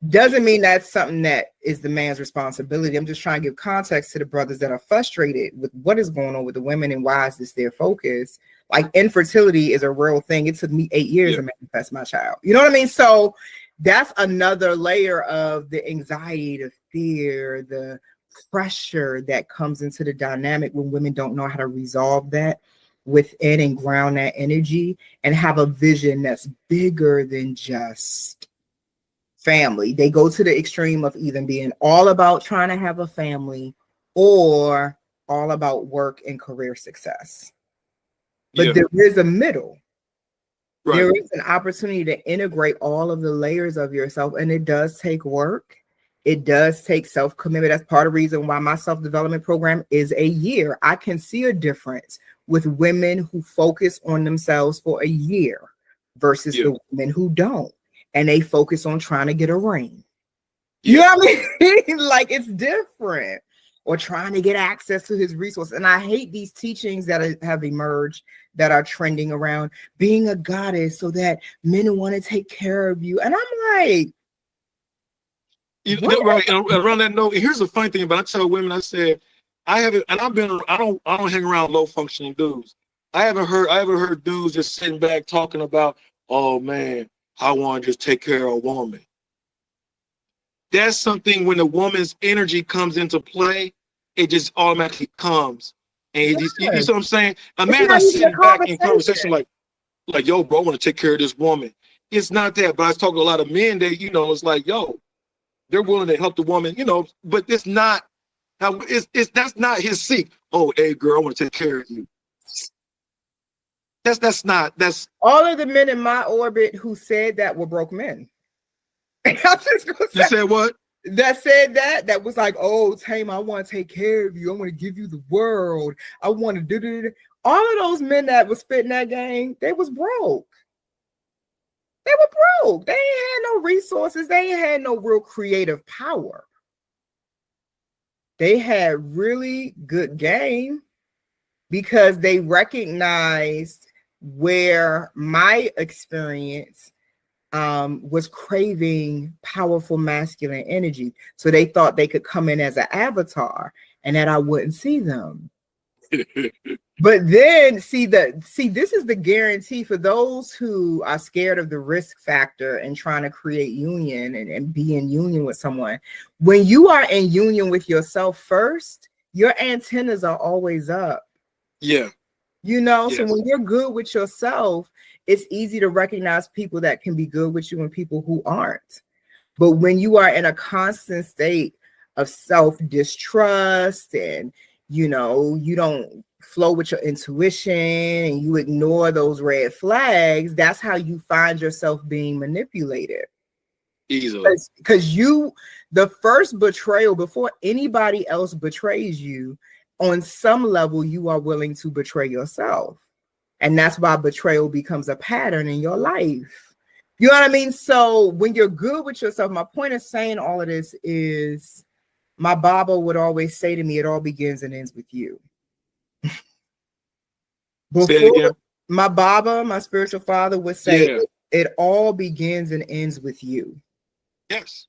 Doesn't mean that's something that is the man's responsibility. I'm just trying to give context to the brothers that are frustrated with what is going on with the women and why is this their focus. Like, infertility is a real thing. It took me 8 years to manifest my child. You know what I mean? So that's another layer of the anxiety, the fear, the pressure that comes into the dynamic when women don't know how to resolve that within and ground that energy and have a vision that's bigger than just family. They go to the extreme of either being all about trying to have a family or all about work and career success. But there is a middle. Right. There is an opportunity to integrate all of the layers of yourself, and it does take work. It does take self-commitment. That's part of the reason why my self-development program is a year. I can see a difference with women who focus on themselves for a year versus the women who don't. And they focus on trying to get a ring. You know what I mean? Like, it's different. Or trying to get access to his resources. And I hate these teachings that have emerged that are trending around being a goddess so that men want to take care of you. And I'm like, right. And around that note, here's the funny thing about it. I tell women, I said, I haven't, and I don't hang around low functioning dudes. I haven't heard dudes just sitting back talking about, oh man, I want to just take care of a woman. That's something when a woman's energy comes into play, it just automatically comes. And you know what I'm saying? A man not sitting back in conversation like, yo, bro, I want to take care of this woman. It's not that, but I was talking to a lot of men that, you know, it's like, yo, they're willing to help the woman, you know, but it's not how that's not his seek. Oh, hey girl, I want to take care of you. That's all of the men in my orbit who said that were broke men. I'm just gonna say, you said what? That said that was like, oh, Thema, I want to take care of you. I want to give you the world. I want to do. All of those men that was spitting that game, they was broke. They were broke. They ain't had no resources. They ain't had no real creative power. They had really good game because they recognized where my experience was craving powerful masculine energy. So they thought they could come in as an avatar and that I wouldn't see them. But then see, this is the guarantee for those who are scared of the risk factor and trying to create union and be in union with someone. When you are in union with yourself first, your antennas are always up. Yeah. You know, so when you're good with yourself, it's easy to recognize people that can be good with you and people who aren't. But when you are in a constant state of self-distrust and, you know, you don't flow with your intuition and you ignore those red flags, that's how you find yourself being manipulated. Easily. Because the first betrayal, before anybody else betrays you, on some level, you are willing to betray yourself. And that's why betrayal becomes a pattern in your life. You know what I mean? So when you're good with yourself, my point of saying all of this is my Baba would always say to me, it all begins and ends with you. Say it again. My Baba, my spiritual father, would say, it all begins and ends with you. Yes.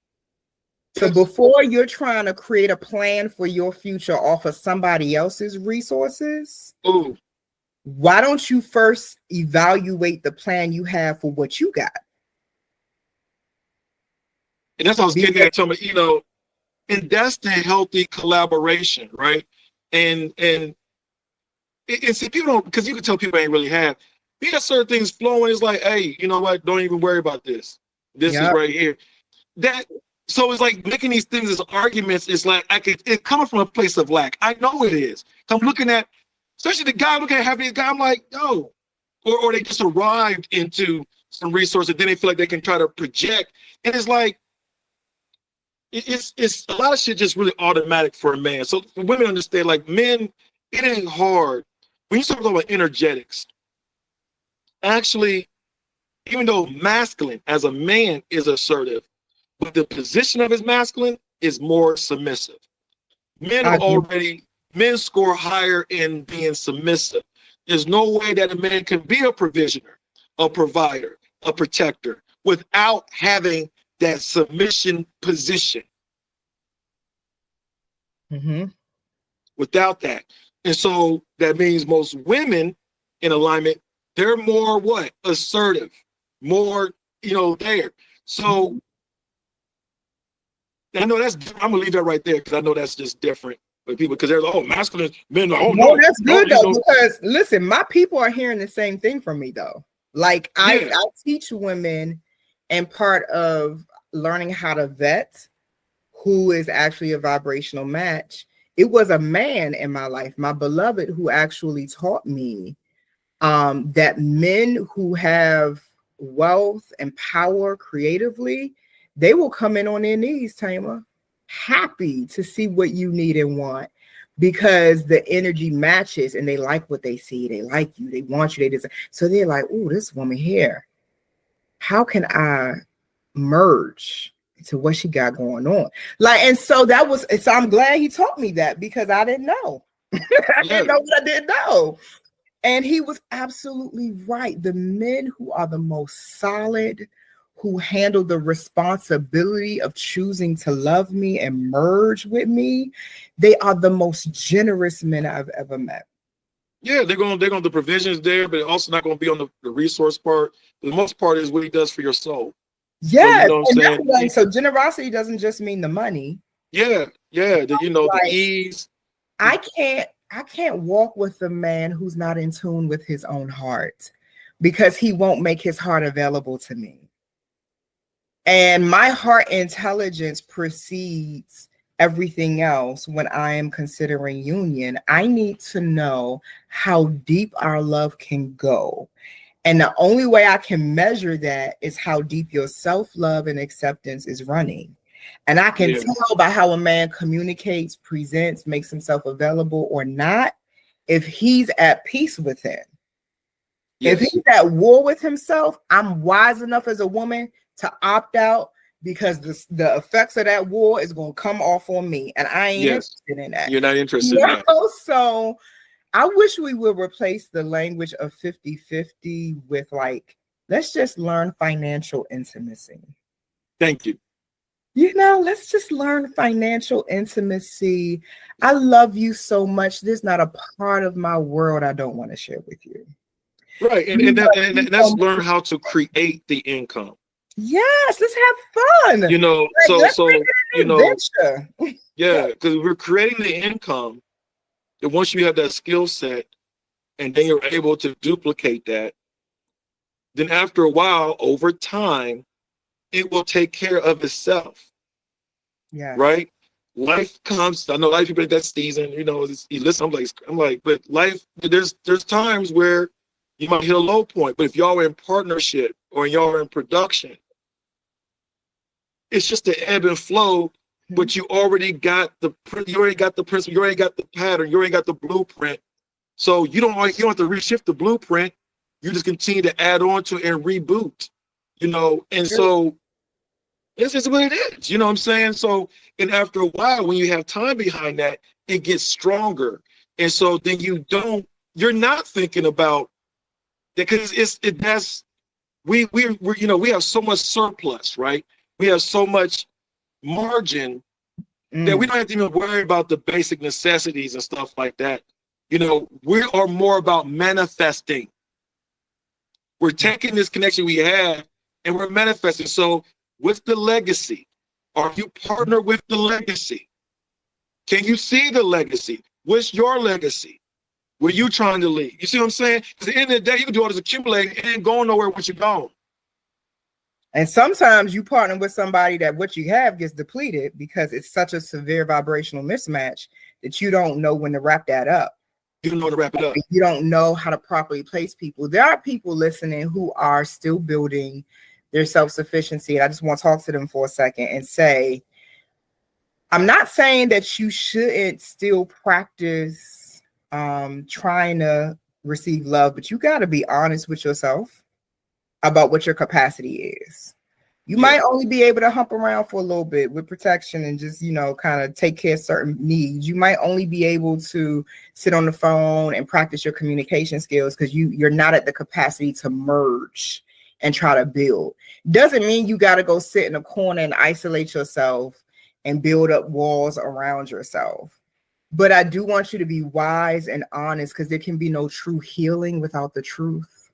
So before you're trying to create a plan for your future off of somebody else's resources, why don't you first evaluate the plan you have for what you got? And that's what I was getting at, you know, and that's the healthy collaboration, right? And see, people don't, because you can tell people ain't really have. We got certain things flowing. It's like, hey, you know what? Don't even worry about this. This is right here. So it's like making these things as arguments. It's like it's coming from a place of lack. I know it is. I'm looking at, especially the guy looking at having these guys. I'm like, yo, or they just arrived into some resources. Then they feel like they can try to project, and it's like it's a lot of shit just really automatic for a man. So for women understand, like men, it ain't hard. When you start talking about energetics, actually, even though masculine as a man is assertive, but the position of his masculine is more submissive. Men score higher in being submissive. There's no way that a man can be a provisioner, a provider, a protector without having that submission position. Without that. And so that means most women in alignment, they're more what? Assertive, more, you know, there. So I know that's, I'm gonna leave that right there because I know that's just different for people, because there's masculine men. No, that's good though, because listen, my people are hearing the same thing from me though. Like I teach women, and part of learning how to vet who is actually a vibrational match, it was a man in my life, my beloved, who actually taught me that men who have wealth and power creatively, they will come in on their knees, Thema, happy to see what you need and want, because the energy matches and they like what they see. They like you, they want you, they deserve. So they're like, oh, this woman here, how can I merge into what she got going on? Like, and so so I'm glad he taught me that, because I didn't know. I didn't know what I didn't know. And he was absolutely right. The men who are the most solid, who handle the responsibility of choosing to love me and merge with me, they are the most generous men I've ever met. Yeah, they're going the provisions there, but also not going to be on the resource part. The most part is what he does for your soul. Yeah, so, you know what I'm saying? So generosity doesn't just mean the money. Yeah, the ease. I can't walk with a man who's not in tune with his own heart, because he won't make his heart available to me. And my heart intelligence precedes everything else. When I am considering union, I need to know how deep our love can go. And the only way I can measure that is how deep your self-love and acceptance is running. And I can tell by how a man communicates, presents, makes himself available or not, if he's at peace with him. If he's at war with himself, I'm wise enough as a woman to opt out, because the effects of that war is going to come off on me, and I ain't interested in that. You're not interested in that. So I wish we would replace the language of 50-50 with, like, let's just learn financial intimacy. Thank you. You know, let's just learn financial intimacy. I love you so much. There's not a part of my world I don't want to share with you. Right. And that's learn how to create the income. Yes, let's have fun. You know, like, so you know, because we're creating the income. And once you have that skill set, and then you're able to duplicate that, then after a while, over time, it will take care of itself. Yeah. Right. Life comes. I know a lot of people that season. You know, you listen. I'm like, but life. There's times where you might hit a low point. But if y'all are in partnership or y'all are in production, it's just the ebb and flow. But you already got the principle, you already got the pattern, you already got the blueprint. So you don't have to reshift the blueprint. you just continue to add on to and reboot, and so this is what it is, you know what I'm saying? So, and after a while, when you have time behind that, it gets stronger. And so then you're not thinking about that, because we have so much surplus, right? We have so much margin that we don't have to even worry about the basic necessities and stuff like that. We are more about manifesting. We're taking this connection we have and we're manifesting. So what's the legacy? Are you partner with the legacy? Can you see the legacy? What's your legacy? What are you trying to leave? You see what I'm saying? Because at the end of the day, you can do all this accumulating, it ain't going nowhere once you're gone. And sometimes you partner with somebody that what you have gets depleted because it's such a severe vibrational mismatch that you don't know when to wrap that up. You don't know how to wrap it up. You don't know how to properly place people. There are people listening who are still building their self-sufficiency. I just want to talk to them for a second and say, I'm not saying that you shouldn't still practice trying to receive love, but you got to be honest with yourself about what your capacity is. You might only be able to hump around for a little bit with protection and just, kind of take care of certain needs. You might only be able to sit on the phone and practice your communication skills because you're not at the capacity to merge and try to build. Doesn't mean you got to go sit in a corner and isolate yourself and build up walls around yourself. But I do want you to be wise and honest, because there can be no true healing without the truth.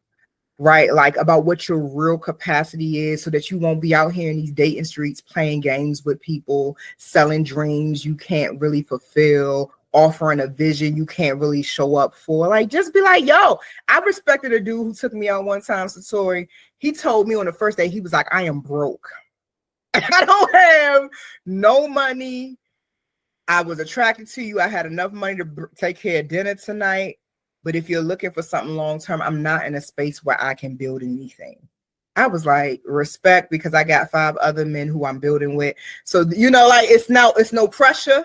Right? Like about what your real capacity is, so that you won't be out here in these dating streets playing games with people, selling dreams you can't really fulfill, offering a vision you can't really show up for. Like, just be like, yo, I respected a dude who took me out one time, Satori. He told me on the first day, he was like, I am broke. I don't have no money. I was attracted to you. I had enough money to take care of dinner tonight. But if you're looking for something long-term, I'm not in a space where I can build anything. I was like, respect, because I got 5 other men who I'm building with. So, like, it's no pressure.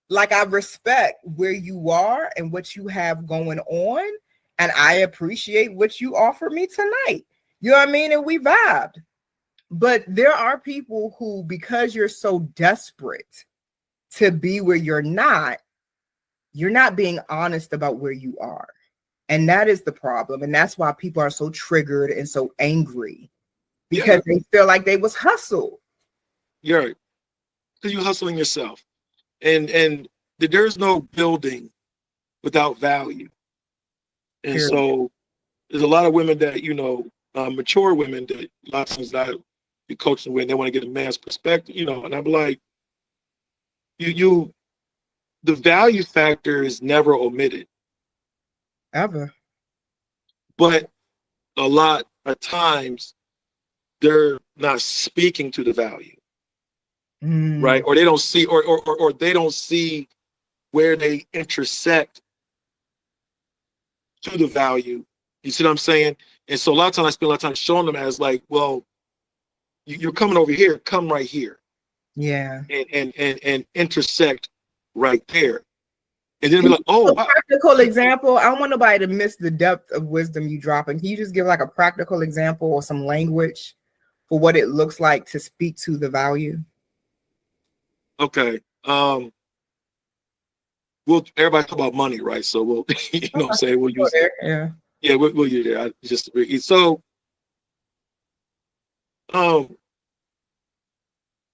Like, I respect where you are and what you have going on. And I appreciate what you offered me tonight. You know what I mean? And we vibed. But there are people who, because you're so desperate to be where you're not being honest about where you are. And that is the problem. And that's why people are so triggered and so angry, because they feel like they was hustled. You're right. Because you're hustling yourself. And there's no building without value. And so there's a lot of women that, mature women that a lot of times that I be coaching with, and they want to get a man's perspective, and I'm like, the value factor is never omitted. Ever. But a lot of times they're not speaking to the value, right? Or they don't see, or they don't see where they intersect to the value. You see what I'm saying? And so a lot of times I spend a lot of time showing them as like, well, you're coming over here, come right here. Yeah. And intersect right there. And then be like, oh, wow. Practical example. I don't want nobody to miss the depth of wisdom you dropping. Can you just give like a practical example or some language for what it looks like to speak to the value? Okay. Well, everybody talk about money, right? So we'll, you know what I'm saying? We'll use it. Yeah, we'll use it. I just so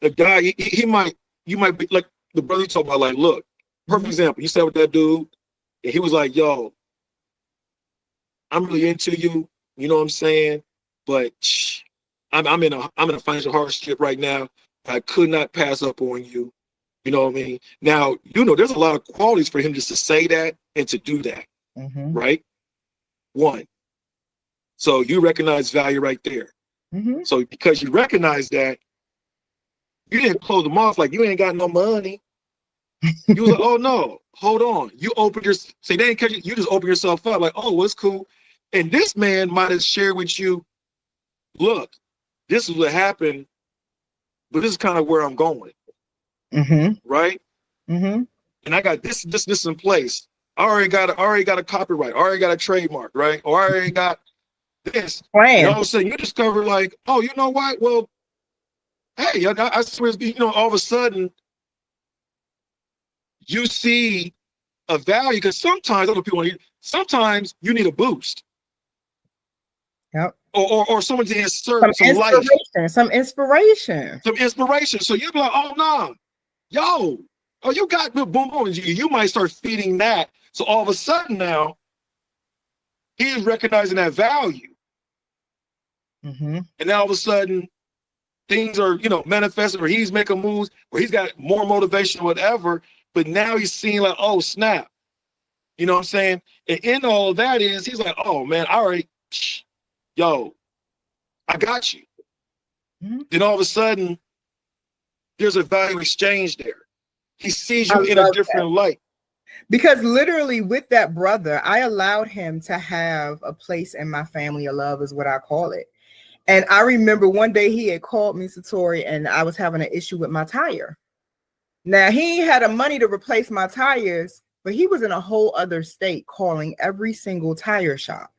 the guy, you might be like the brother you talk about, like, look, perfect example. You sat with that dude, and he was like, yo, I'm really into you, you know what I'm saying? But I'm in a financial hardship right now. I could not pass up on you. You know what I mean? Now, there's a lot of qualities for him just to say that and to do that, right? One. So you recognize value right there. So because you recognize that, you didn't close them off like you ain't got no money. You was like, oh no, hold on. You open your, say they ain't catch you. You just open yourself up like, oh, what's cool? And this man might have shared with you, look, this is what happened, but this is kind of where I'm going. Right? And I got this in place. I already got a copyright. I already got a trademark, right? Or I already got this. And Plan. all of a sudden you discover like, oh, you know what? Well, hey, I swear, you know, all of a sudden you see a value, because sometimes other people sometimes you need a boost. Yep. Or someone to insert some life. Some inspiration. So you'd be like, oh no, yo, oh, you got boom, boom. You might start feeding that. So all of a sudden now, he's recognizing that value. Mm-hmm. And now all of a sudden, things are, you know, manifesting, or he's making moves, or he's got more motivation or whatever. But now he's seeing like, oh, snap. You know what I'm saying? And in all of that is, he's like, oh man, all right, yo, I got you. Mm-hmm. Then all of a sudden, there's a value exchange there. He sees you in a different light. Because literally with that brother, I allowed him to have a place in my family of love, is what I call it. And I remember one day he had called me, Satori, and I was having an issue with my tire. Now, he had the money to replace my tires, but he was in a whole other state calling every single tire shop,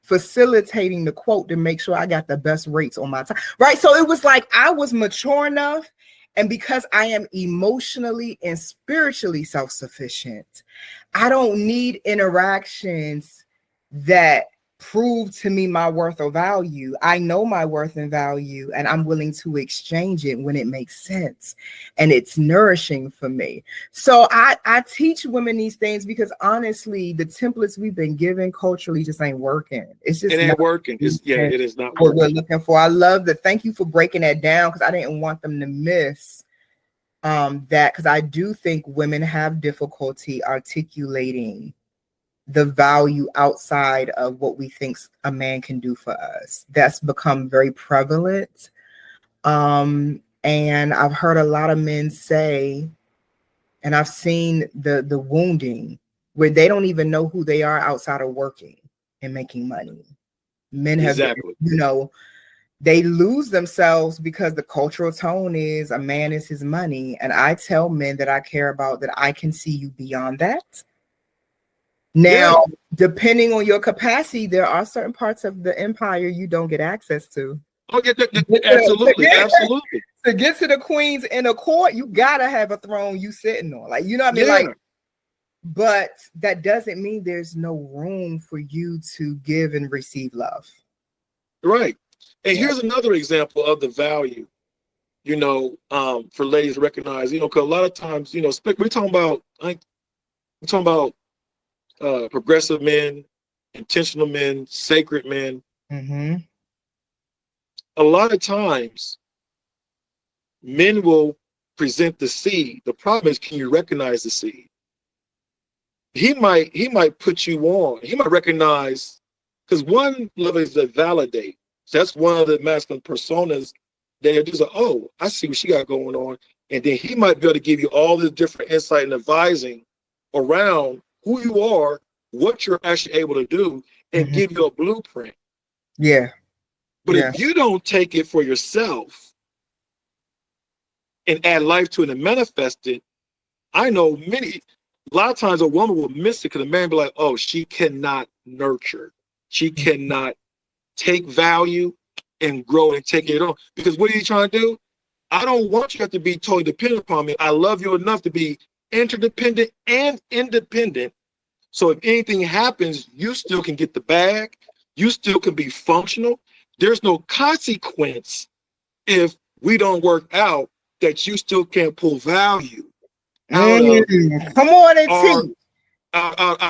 facilitating the quote to make sure I got the best rates on my tire. Right. So it was like I was mature enough. And because I am emotionally and spiritually self-sufficient, I don't need interactions that prove to me my worth or value. I know my worth and value, and I'm willing to exchange it when it makes sense and it's nourishing for me. So I teach women these things because honestly, the templates we've been given culturally just ain't working. It ain't working. It is not what we're looking for. I love that. Thank you for breaking that down, because I didn't want them to miss that, because I do think women have difficulty articulating the value outside of what we think a man can do for us. That's become very prevalent. And I've heard a lot of men say, and I've seen the wounding where they don't even know who they are outside of working and making money. Men have, you know, they lose themselves because the cultural tone is a man is his money. And I tell men that I care about that I can see you beyond that. Now, depending on your capacity, there are certain parts of the empire you don't get access to. Okay, absolutely. To get to the queen's inner court, you gotta have a throne you sitting on. Like, you know what I mean? Like, but that doesn't mean there's no room for you to give and receive love. Right. And here's another example of the value, you know, for ladies to recognize, you know, because a lot of times, you know, we're talking about progressive men, intentional men, sacred men. Mm-hmm. A lot of times, men will present the seed. The problem is, can you recognize the seed? He might put you on. He might recognize, because one level is to validate. So that's one of the masculine personas. They do like, oh, I see what she got going on, and then he might be able to give you all the different insight and advising around who you are, what you're actually able to do, and give you a blueprint. Yeah. But if you don't take it for yourself and add life to it and manifest it, I know a lot of times a woman will miss it because a man be like, oh, she cannot nurture. She cannot take value and grow and take it on. Because what are you trying to do? I don't want you to have to be totally dependent upon me. I love you enough to be interdependent and independent. So if anything happens, you still can get the bag. You still can be functional. There's no consequence if we don't work out, that you still can't pull value out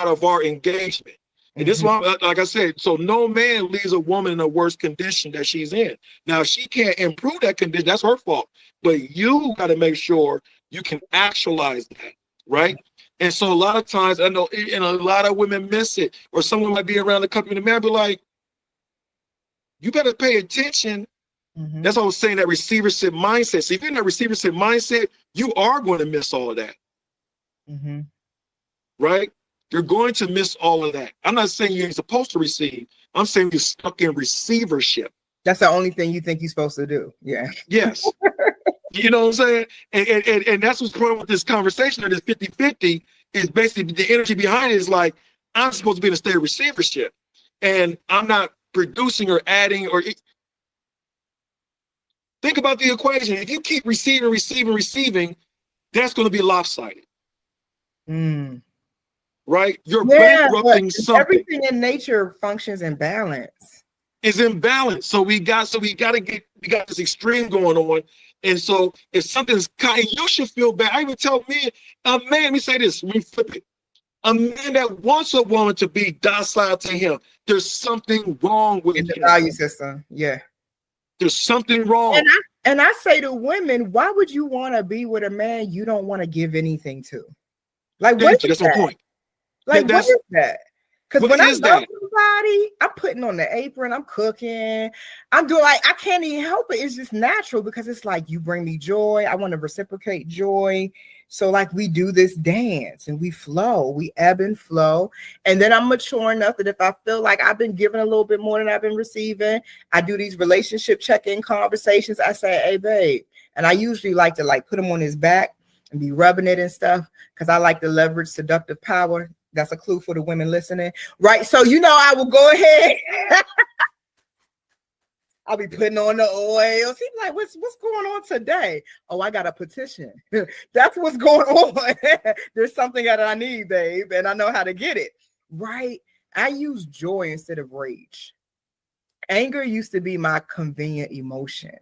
of our engagement. And this one, like I said, so no man leaves a woman in a worse condition that she's in. Now, if she can't improve that condition, that's her fault. But you got to make sure you can actualize that, right? And so a lot of times, I know, and a lot of women miss it, or someone might be around the company, and the man be like, you better pay attention. That's what I was saying, that receivership mindset. So if you're in that receivership mindset, you are going to miss all of that. Right? You're going to miss all of that. I'm not saying you ain't supposed to receive. I'm saying you're stuck in receivership. That's the only thing you think you're supposed to do. Yeah. Yes. You know what I'm saying? And that's what's going on with this conversation, or this 50-50, is basically the energy behind it is like, I'm supposed to be in a state of receivership. And I'm not producing or adding or think about the equation. If you keep receiving, that's going to be lopsided. Right? You're bankrupting something. Everything in nature functions in balance. Is in balance. So we got this extreme going on. And so if something's kind, you should feel bad. I even tell men, a man, let me say this, let me flip it. A man that wants a woman to be docile to him, there's something wrong with the value system. Yeah. There's something wrong. And I say to women, why would you want to be with a man you don't want to give anything to? Like, what is that's that? my point. Like, what is that? Because when I love somebody, I'm putting on the apron, I'm cooking, I'm doing like I can't even help it. It's just natural because it's like you bring me joy. I want to reciprocate joy. So like we do this dance and we flow, we ebb and flow. And then I'm mature enough that if I feel like I've been given a little bit more than I've been receiving, I do these relationship check-in conversations. I say, hey, babe. And I usually like to like put him on his back and be rubbing it and stuff because I like to leverage seductive power. That's a clue for the women listening, right? So, you know, I will go ahead. I'll be putting on the oils. He's like, what's going on today? Oh, I got a petition. That's what's going on. There's something that I need, babe, and I know how to get it, right? I use joy instead of rage. Anger used to be my convenient emotion.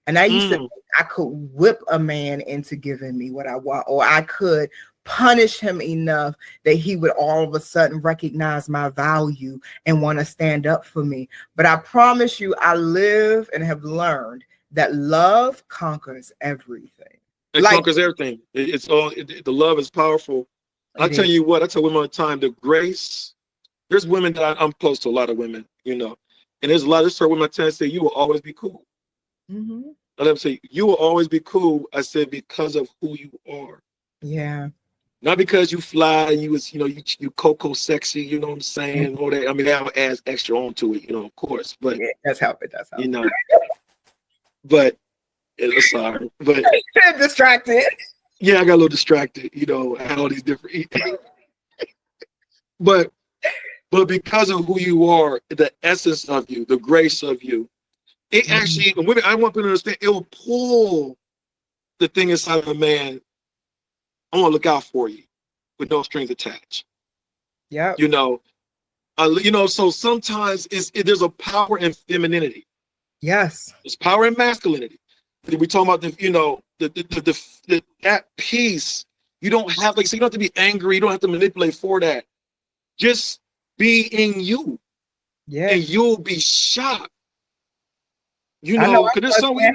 And I used to think I could whip a man into giving me what I want, or I could punish him enough that he would all of a sudden recognize my value and want to stand up for me. But I promise you, I live and have learned that love conquers everything. It conquers everything. The love is powerful. I tell you what, I tell women all the time, the grace, there's women that I'm close to a lot of women, you know, and there's certain women I tend to say, you will always be cool. Mm-hmm. I let them say, you will always be cool. I said, because of who you are. Yeah. Not because you fly, you cocoa sexy, you know what I'm saying? All that. I mean, that adds extra on to it, you know, of course. But yeah, that's how it does. You know, but sorry, but distracted. Yeah, I got a little distracted. You know, I had all these different. but because of who you are, the essence of you, the grace of you, it actually. Women, I want people to understand. It will pull the thing inside of a man. I want to look out for you with no strings attached. Yeah. You know, so sometimes there's a power in femininity. Yes. There's power in masculinity. We talk about that piece. You don't have you don't have to be angry. You don't have to manipulate for that. Just be in you. Yeah. And you'll be shocked. You know, because there's something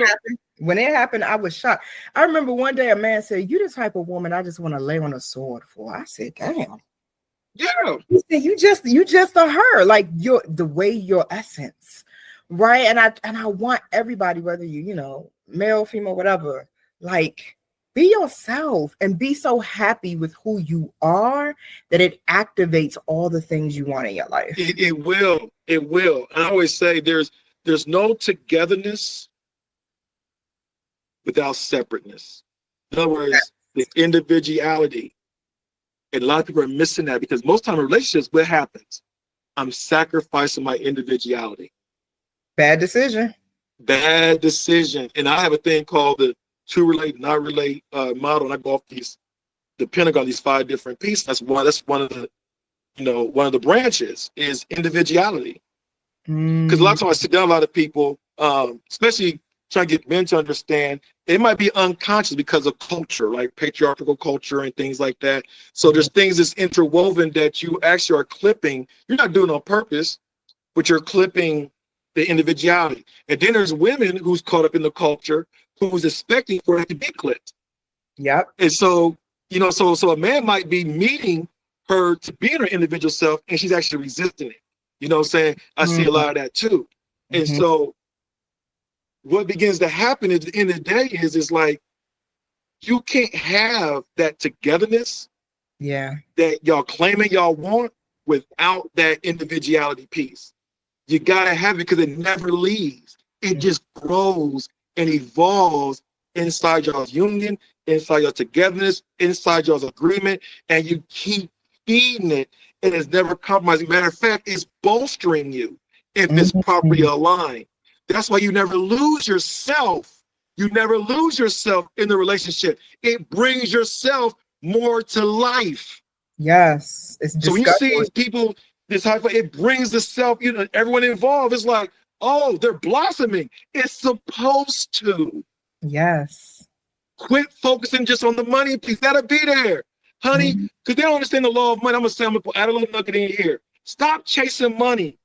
when it happened, I was shocked. I remember one day a man said, "You the type of woman I just want to lay on a sword for." I said, "Damn." Yeah. He said, you just are her, like your essence, right? And I want everybody, whether you male, female, whatever, like be yourself and be so happy with who you are that it activates all the things you want in your life. It will. I always say there's no togetherness without separateness. In other words, the individuality. And a lot of people are missing that because most time in relationships, what happens? I'm sacrificing my individuality. Bad decision. And I have a thing called the to relate, not relate model. And I go off the Pentagon, these 5 different pieces. That's one of the branches is individuality. Because a lot of times I sit down a lot of people, especially trying to get men to understand, it might be unconscious because of culture, like patriarchal culture and things like that. So there's things that's interwoven that you actually are clipping. You're not doing it on purpose, but you're clipping the individuality. And then there's women who's caught up in the culture who's expecting for it to be clipped. Yep. And so, so a man might be meeting her to be in her individual self, and she's actually resisting it. You know what I'm saying? I see a lot of that too. And so what begins to happen at the end of the day is like, you can't have that togetherness that y'all claiming y'all want without that individuality piece. You gotta have it because it never leaves. It just grows and evolves inside y'all's union, inside your togetherness, inside y'all's agreement, and you keep feeding it, and it's never compromising. Matter of fact, it's bolstering you. if it's properly aligned. That's why you never lose yourself. You never lose yourself in the relationship. It brings yourself more to life. Yes. It's so when you see people, this high, it brings the self, you know, everyone involved. It's like, oh, they're blossoming. It's supposed to. Yes. Quit focusing just on the money piece. That'll be there, honey, because they don't understand the law of money. I'm gonna say, I'm gonna add a little nugget in here. Stop chasing money.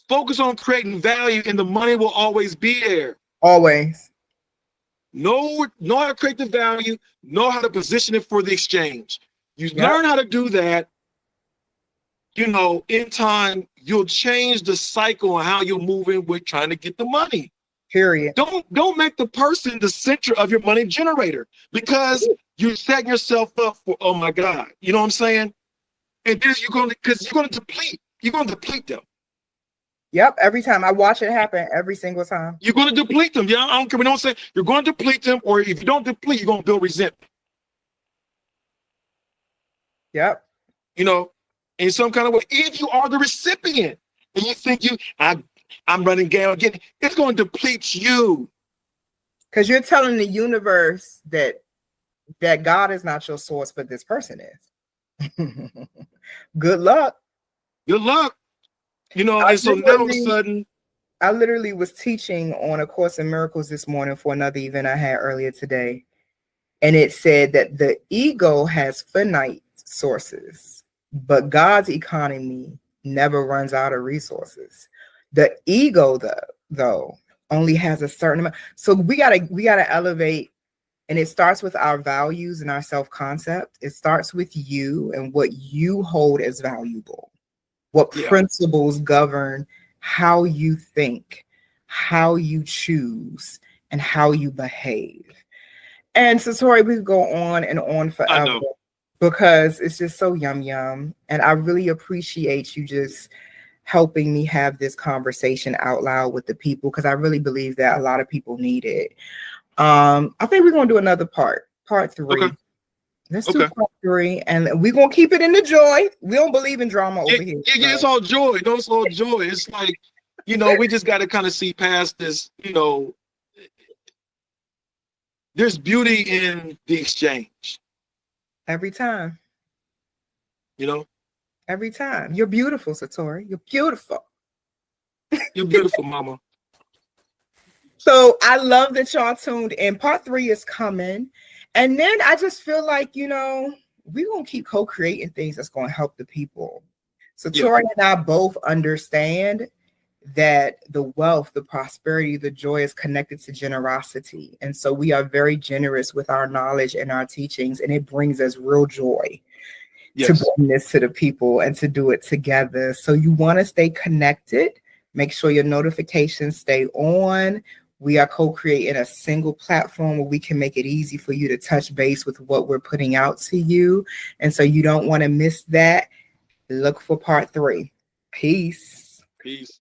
Focus on creating value, and the money will always be there. Always. Know how to create the value, know how to position it for the exchange. You learn how to do that, you know, in time, you'll change the cycle on how you're moving with trying to get the money. Period. Don't make the person the center of your money generator, because you're setting yourself up for, oh my God, you know what I'm saying? And then you're going to deplete them. Yep, every time I watch it happen, every single time. You're going to deplete them. Yeah, I don't care. We don't say you're going to deplete them, or if you don't deplete, you're going to build resentment. Yep. You know, in some kind of way. If you are the recipient and you think I'm running game again, it's going to deplete you. Because you're telling the universe that God is not your source, but this person is. Good luck. Good luck. You know, and so now all of a sudden, I literally was teaching on A Course in Miracles this morning for another event I had earlier today. And it said that the ego has finite sources, but God's economy never runs out of resources. The ego, though, only has a certain amount. So we gotta elevate, and it starts with our values and our self-concept. It starts with you and what you hold as valuable. What principles govern how you think, how you choose, and how you behave. And Satori, we could go on and on forever because it's just so yum. And I really appreciate you just helping me have this conversation out loud with the people, because I really believe that a lot of people need it. I think we're going to do another part 3. Okay. Let's do part 3, and we're going to keep it in the joy. We don't believe in drama over here. Yeah, it's all joy. No, it's all joy. It's like, you know, we just got to kind of see past this, you know. There's beauty in the exchange. Every time. You know? Every time. You're beautiful, Satori. You're beautiful. You're beautiful, mama. So I love that y'all tuned in. Part 3 is coming. And then I just feel like, you know, we're going to keep co-creating things that's going to help the people. Satori and I both understand that the wealth, the prosperity, the joy is connected to generosity. And so we are very generous with our knowledge and our teachings, and it brings us real joy to bring this to the people and to do it together. So you want to stay connected. Make sure your notifications stay on. We are co-creating a single platform where we can make it easy for you to touch base with what we're putting out to you. And so you don't want to miss that. Look for part 3. Peace. Peace.